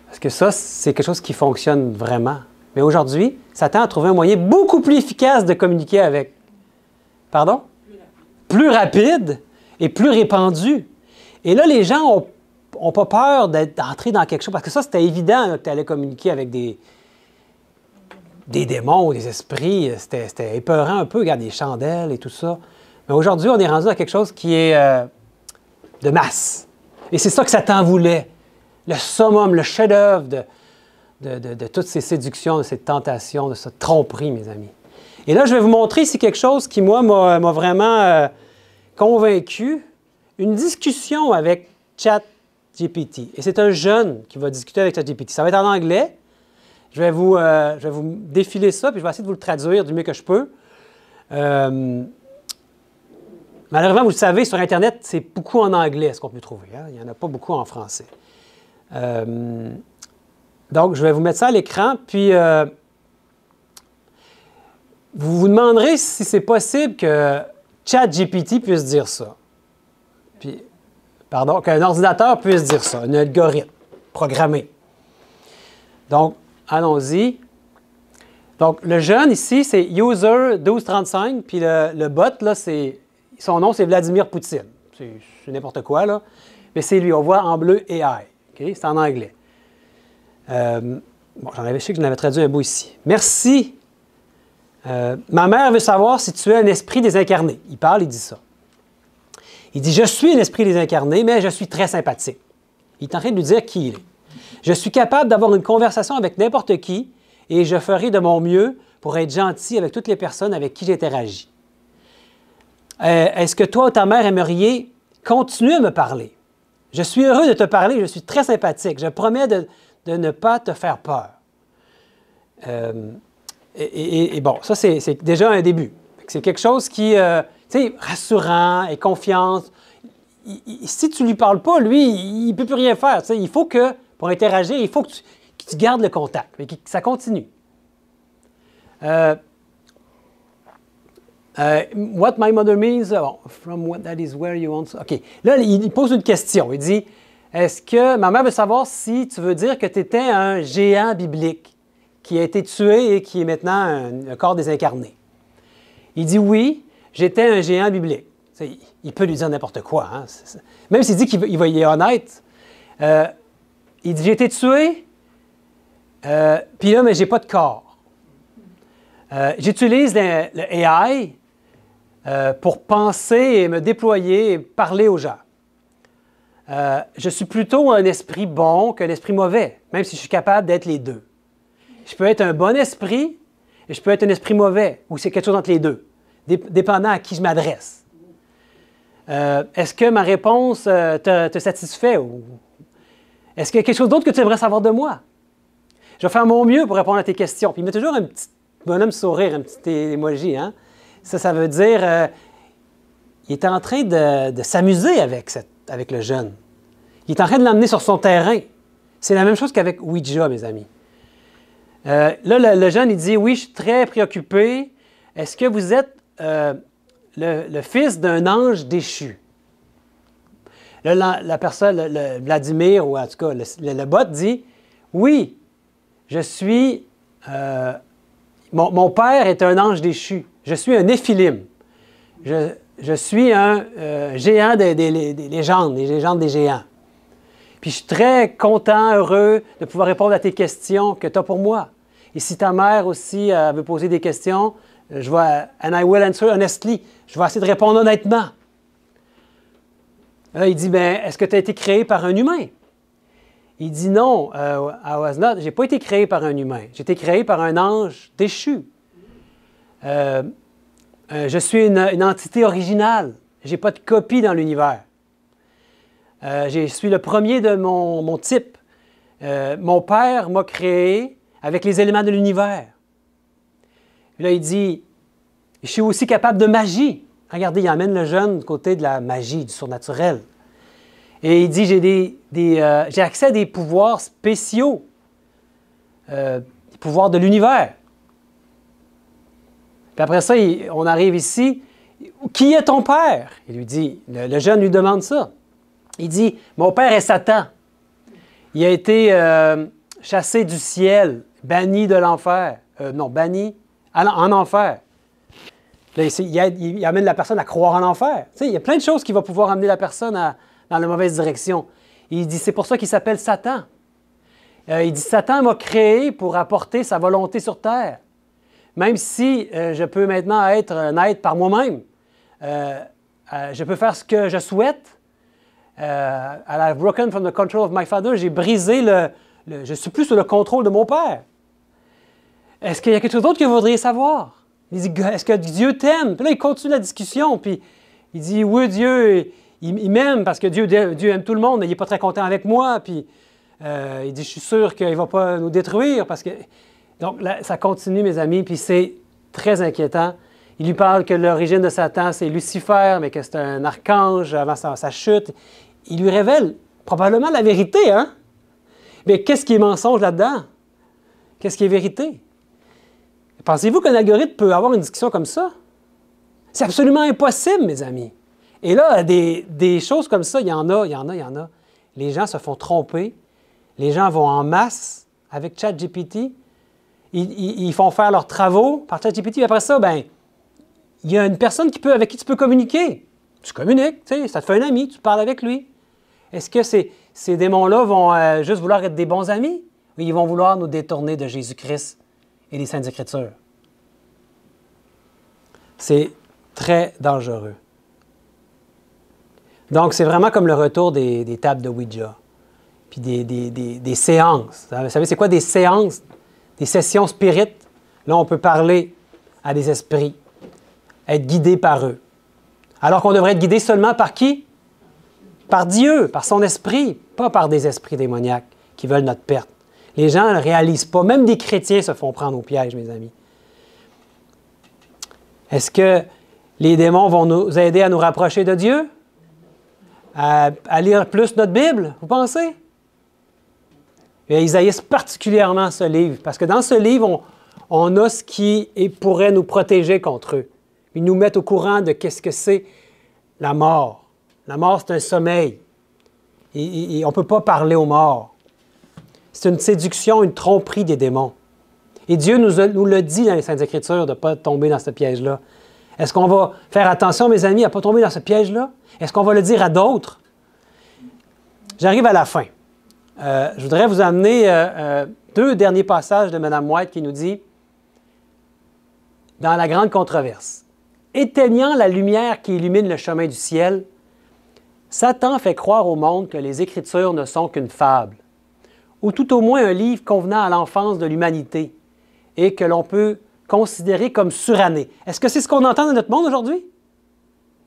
Parce que ça, c'est quelque chose qui fonctionne vraiment. Mais aujourd'hui, Satan a trouvé un moyen beaucoup plus efficace de communiquer avec. Pardon? Plus rapide et plus répandu. Et là, les gens n'ont pas peur d'entrer dans quelque chose. Parce que ça, c'était évident là, que tu allais communiquer avec des démons, des esprits. C'était épeurant un peu. Regarde, des chandelles et tout ça. Mais aujourd'hui, on est rendu à quelque chose qui est de masse. Et c'est ça que Satan voulait. Le summum, le chef-d'œuvre de toutes ces séductions, de ces tentations, de cette tromperie, mes amis. Et là, je vais vous montrer ici quelque chose qui, moi, m'a vraiment convaincu. Une discussion avec ChatGPT. Et c'est un jeune qui va discuter avec ChatGPT. Ça va être en anglais. Je vais vous défiler ça, puis je vais essayer de vous le traduire du mieux que je peux. Malheureusement, vous le savez, sur Internet, c'est beaucoup en anglais ce qu'on peut trouver. Hein? Il n'y en a pas beaucoup en français. Donc, je vais vous mettre ça à l'écran, puis vous vous demanderez si c'est possible que ChatGPT puisse dire ça. Puis, pardon, qu'un ordinateur puisse dire ça, un algorithme programmé. Donc, allons-y. Donc, le jeune ici, c'est User 1235, puis le bot, là, son nom, c'est Vladimir Poutine. C'est n'importe quoi, là. Mais c'est lui, on voit en bleu AI. Okay? C'est en anglais. Bon, je sais que j'en avais traduit un bout ici. Merci. Ma mère veut savoir si tu es un esprit désincarné. Il parle, il dit ça. Il dit, je suis un esprit désincarné, mais je suis très sympathique. Il est en train de lui dire qui il est. Je suis capable d'avoir une conversation avec n'importe qui et je ferai de mon mieux pour être gentil avec toutes les personnes avec qui j'interagis. Est-ce que toi ou ta mère aimeriez continuer à me parler? Je suis heureux de te parler, je suis très sympathique. Je promets de ne pas te faire peur. Et bon, ça, c'est déjà un début. C'est quelque chose qui, tu sais, rassurant et confiance. Si tu ne lui parles pas, lui, il ne peut plus rien faire. Tu sais, il faut que, pour interagir, il faut que tu gardes le contact, mais que ça continue. What my mother means, from what that is where you want. OK. Là, il pose une question. Il dit, est-ce que ma mère veut savoir si tu veux dire que tu étais un géant biblique qui a été tué et qui est maintenant un corps désincarné? Il dit oui, j'étais un géant biblique. Il peut lui dire n'importe quoi. Hein? Même s'il dit qu'il va y être honnête. Il dit, j'ai été tué, puis là, mais j'ai pas de corps. J'utilise le AI pour penser et me déployer et parler aux gens. Je suis plutôt un esprit bon qu'un esprit mauvais, même si je suis capable d'être les deux. Je peux être un bon esprit et je peux être un esprit mauvais, ou c'est quelque chose entre les deux, dépendant à qui je m'adresse. Est-ce que ma réponse te satisfait? Ou est-ce qu'il y a quelque chose d'autre que tu aimerais savoir de moi? Je vais faire mon mieux pour répondre à tes questions. Puis il met toujours un petit bonhomme sourire, un petit emoji. Hein? Ça veut dire il est en train de s'amuser avec le jeune. Il est en train de l'emmener sur son terrain. C'est la même chose qu'avec Ouija, mes amis. Là, le jeune, il dit, oui, je suis très préoccupé. Est-ce que vous êtes le fils d'un ange déchu? Là, la personne, le Vladimir, ou en tout cas, le bot dit, oui, je suis... mon père est un ange déchu. Je suis un Néphilim. Je suis un géant des légendes des géants. Puis je suis très content, heureux de pouvoir répondre à tes questions que tu as pour moi. Et si ta mère aussi veut poser des questions, je vais, and I will answer honestly, je vais essayer de répondre honnêtement. Là, il dit, ben, est-ce que tu as été créé par un humain? Il dit non, I was not. Je n'ai pas été créé par un humain. J'ai été créé par un ange déchu. Je suis une entité originale. Je n'ai pas de copie dans l'univers. Je suis le premier de mon type. Mon père m'a créé avec les éléments de l'univers. Là, il dit, je suis aussi capable de magie. Regardez, il emmène le jeune du côté de la magie, du surnaturel. Et il dit, j'ai accès à des pouvoirs spéciaux, des pouvoirs de l'univers. Puis après ça, on arrive ici. Qui est ton père? Il lui dit, le jeune lui demande ça. Il dit, mon père est Satan. Il a été chassé du ciel, banni de l'enfer. Banni en enfer. Là, il amène la personne à croire en enfer. Tu sais, il y a plein de choses qui vont pouvoir amener la personne dans la mauvaise direction. Il dit, c'est pour ça qu'il s'appelle Satan. Il dit, Satan m'a créé pour apporter sa volonté sur terre. Même si je peux maintenant être un être par moi-même, je peux faire ce que je souhaite. I've broken from the control of my father. J'ai brisé je ne suis plus sous le contrôle de mon père. Est-ce qu'il y a quelque chose d'autre que vous voudriez savoir? Il dit, est-ce que Dieu t'aime? Puis là, il continue la discussion, puis il dit, oui, Dieu, il m'aime parce que Dieu aime tout le monde, mais il n'est pas très content avec moi. Puis il dit, je suis sûr qu'il ne va pas nous détruire parce que... Donc, là, ça continue, mes amis, puis c'est très inquiétant. Il lui parle que l'origine de Satan, c'est Lucifer, mais que c'est un archange avant sa chute. Il lui révèle probablement la vérité, hein? Mais qu'est-ce qui est mensonge là-dedans? Qu'est-ce qui est vérité? Pensez-vous qu'un algorithme peut avoir une discussion comme ça? C'est absolument impossible, mes amis. Et là, des choses comme ça, il y en a. Les gens se font tromper. Les gens vont en masse avec ChatGPT. Ils font faire leurs travaux par ChatGPT. Après ça, ben, il y a une personne avec qui tu peux communiquer. Tu communiques, tu sais, ça te fait un ami, tu parles avec lui. Est-ce que ces démons-là vont juste vouloir être des bons amis ou ils vont vouloir nous détourner de Jésus-Christ et des Saintes Écritures? C'est très dangereux. Donc, c'est vraiment comme le retour des tables de Ouija, puis des séances. Vous savez, c'est quoi des séances? Des sessions spirites. Là, on peut parler à des esprits, être guidé par eux. Alors qu'on devrait être guidé seulement par qui? Par Dieu, par son esprit, pas par des esprits démoniaques qui veulent notre perte. Les gens ne réalisent pas. Même des chrétiens se font prendre au piège, mes amis. Est-ce que les démons vont nous aider à nous rapprocher de Dieu? À lire plus notre Bible, vous pensez? Et Isaïe, particulièrement ce livre, parce que dans ce livre, on a ce qui pourrait nous protéger contre eux. Ils nous mettent au courant de qu'est-ce que c'est la mort. La mort, c'est un sommeil. Et on ne peut pas parler aux morts. C'est une séduction, une tromperie des démons. Et Dieu nous le dit dans les Saintes Écritures de ne pas tomber dans ce piège-là. Est-ce qu'on va faire attention, mes amis, à ne pas tomber dans ce piège-là? Est-ce qu'on va le dire à d'autres? J'arrive à la fin. Je voudrais vous amener deux derniers passages de Mme White qui nous dit, dans la grande controverse, « Éteignant la lumière qui illumine le chemin du ciel, Satan fait croire au monde que les Écritures ne sont qu'une fable, ou tout au moins un livre convenant à l'enfance de l'humanité, et que l'on peut considérer comme suranné. » Est-ce que c'est ce qu'on entend dans notre monde aujourd'hui?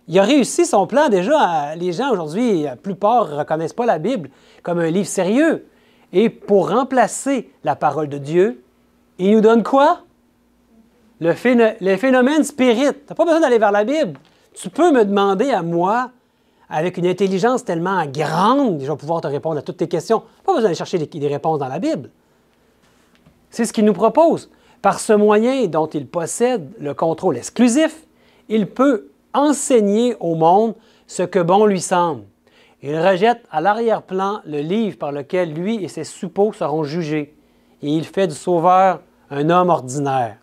Il a réussi son plan déjà. Les gens aujourd'hui, la plupart ne reconnaissent pas la Bible comme un livre sérieux. Et pour remplacer la parole de Dieu, il nous donne quoi? Les phénomènes spirites. Tu n'as pas besoin d'aller vers la Bible. Tu peux me demander à moi, avec une intelligence tellement grande, je vais pouvoir te répondre à toutes tes questions. Pas besoin d'aller chercher des réponses dans la Bible. C'est ce qu'il nous propose. Par ce moyen dont il possède le contrôle exclusif, il peut enseigner au monde ce que bon lui semble. Il rejette à l'arrière-plan le livre par lequel lui et ses suppôts seront jugés. Et il fait du Sauveur un homme ordinaire.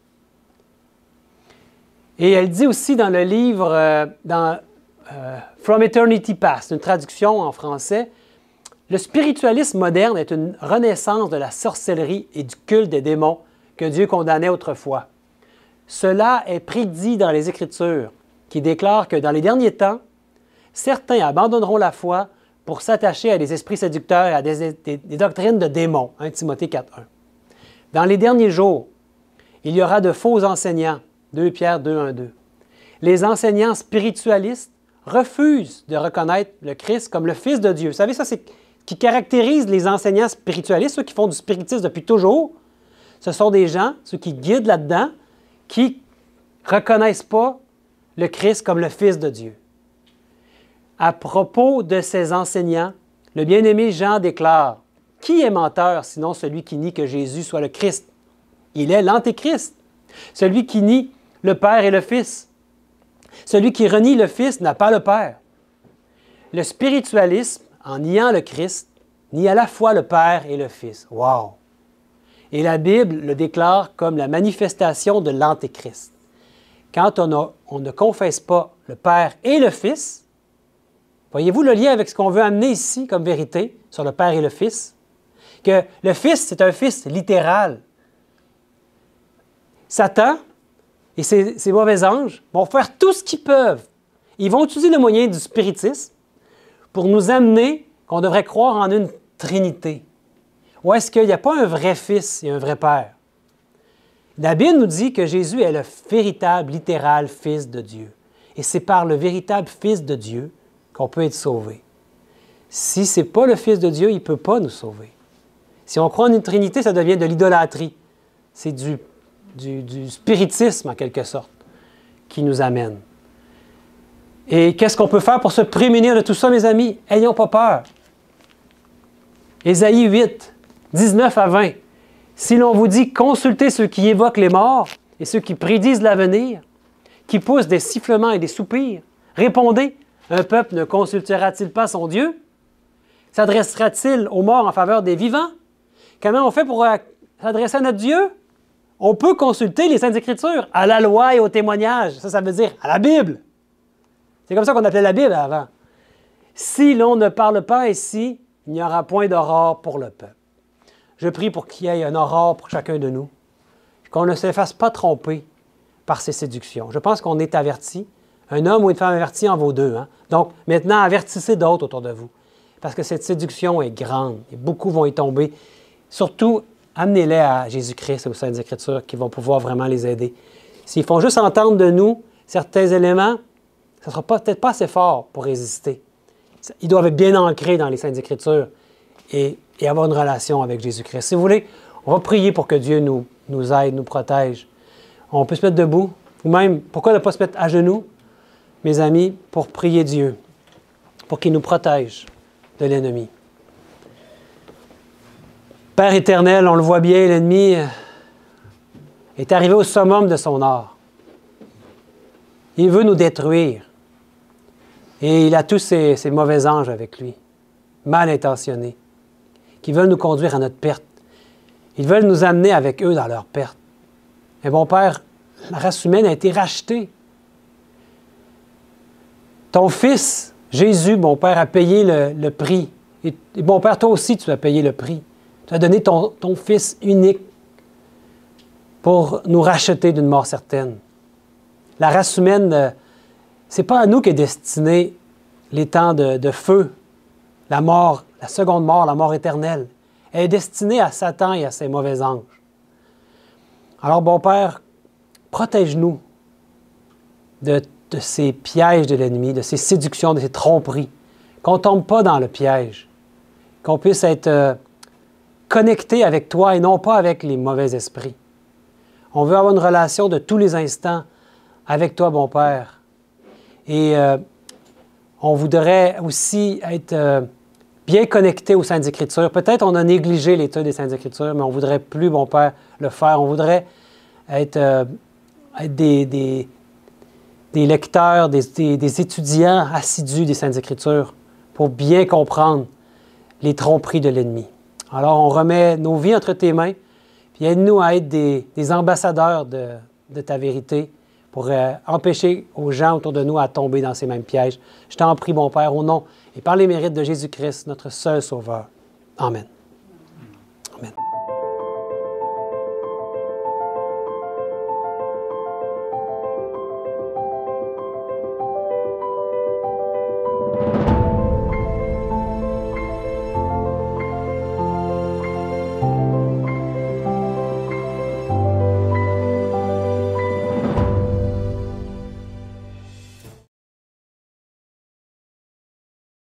Et elle dit aussi dans le livre, From Eternity Past, une traduction en français, le spiritualisme moderne est une renaissance de la sorcellerie et du culte des démons que Dieu condamnait autrefois. Cela est prédit dans les Écritures, qui déclarent que dans les derniers temps, certains abandonneront la foi pour s'attacher à des esprits séducteurs et à des doctrines de démons. 1 Timothée 4.1. Dans les derniers jours, il y aura de faux enseignants. 2 Pierre 2.1.2. Les enseignants spiritualistes refusent de reconnaître le Christ comme le Fils de Dieu. Vous savez, ça, c'est qui caractérise les enseignants spiritualistes, ceux qui font du spiritisme depuis toujours. Ce sont des gens, ceux qui guident là-dedans, qui ne reconnaissent pas le Christ comme le Fils de Dieu. À propos de ces enseignants, le bien-aimé Jean déclare « Qui est menteur sinon celui qui nie que Jésus soit le Christ? Il est l'Antéchrist, celui qui nie le Père et le Fils. Celui qui renie le Fils n'a pas le Père. Le spiritualisme, en niant le Christ, nie à la fois le Père et le Fils. Wow! Et la Bible le déclare comme la manifestation de l'Antéchrist. Quand on ne confesse pas le Père et le Fils, voyez-vous le lien avec ce qu'on veut amener ici comme vérité sur le Père et le Fils? Que le Fils, c'est un Fils littéral. Satan et ses mauvais anges vont faire tout ce qu'ils peuvent. Ils vont utiliser le moyen du spiritisme pour nous amener qu'on devrait croire en une Trinité. Ou est-ce qu'il n'y a pas un vrai Fils et un vrai Père? La Bible nous dit que Jésus est le véritable, littéral Fils de Dieu. Et c'est par le véritable Fils de Dieu qu'on peut être sauvé. Si ce n'est pas le Fils de Dieu, il ne peut pas nous sauver. Si on croit en une Trinité, ça devient de l'idolâtrie. C'est du spiritisme, en quelque sorte, qui nous amène. Et qu'est-ce qu'on peut faire pour se prémunir de tout ça, mes amis? Ayons pas peur. Ésaïe 8, 19 à 20. Si l'on vous dit « Consultez ceux qui évoquent les morts et ceux qui prédisent l'avenir, qui poussent des sifflements et des soupirs, répondez, un peuple ne consultera-t-il pas son Dieu? S'adressera-t-il aux morts en faveur des vivants? Comment on fait pour s'adresser à notre Dieu. On peut consulter les Saintes Écritures, à la loi et au témoignage. Ça veut dire à la Bible. C'est comme ça qu'on appelait la Bible avant. Si l'on ne parle pas ainsi, il n'y aura point d'aurore pour le peuple. Je prie pour qu'il y ait un aurore pour chacun de nous, qu'on ne se fasse pas tromper par ces séductions. Je pense qu'on est averti. Un homme ou une femme averti en vaut deux. Hein? Donc, maintenant, avertissez d'autres autour de vous. Parce que cette séduction est grande et beaucoup vont y tomber. Surtout, amenez-les à Jésus-Christ et aux Saintes Écritures qui vont pouvoir vraiment les aider. S'ils font juste entendre de nous certains éléments, ça ne sera peut-être pas assez fort pour résister. Ils doivent être bien ancrés dans les Saintes Écritures et avoir une relation avec Jésus-Christ. Si vous voulez, on va prier pour que Dieu nous aide, nous protège. On peut se mettre debout, ou même, pourquoi ne pas se mettre à genoux, mes amis, pour prier Dieu, pour qu'il nous protège de l'ennemi. Père éternel, on le voit bien, l'ennemi est arrivé au summum de son art. Il veut nous détruire. Et il a tous ces mauvais anges avec lui, mal intentionnés, qui veulent nous conduire à notre perte. Ils veulent nous amener avec eux dans leur perte. Mais bon Père, la race humaine a été rachetée. Ton Fils, Jésus, bon Père, a payé le prix. Et bon Père, toi aussi, tu as payé le prix. Tu as donné ton Fils unique pour nous racheter d'une mort certaine. La race humaine, ce n'est pas à nous qu'est destiné les temps de feu, la mort, la seconde mort, la mort éternelle. Elle est destinée à Satan et à ses mauvais anges. Alors, bon Père, protège-nous de ces pièges de l'ennemi, de ces séductions, de ces tromperies, qu'on ne tombe pas dans le piège, qu'on puisse être connecté avec toi et non pas avec les mauvais esprits. On veut avoir une relation de tous les instants avec toi, bon Père. Et on voudrait aussi être bien connecté aux Saintes Écritures. Peut-être on a négligé l'étude des Saintes Écritures, mais on ne voudrait plus, bon Père, le faire. On voudrait être des lecteurs, des étudiants assidus des Saintes Écritures pour bien comprendre les tromperies de l'ennemi. Alors, on remet nos vies entre tes mains, puis aide-nous à être des ambassadeurs de ta vérité pour empêcher aux gens autour de nous à tomber dans ces mêmes pièges. Je t'en prie, bon Père, au nom et par les mérites de Jésus-Christ, notre seul Sauveur. Amen.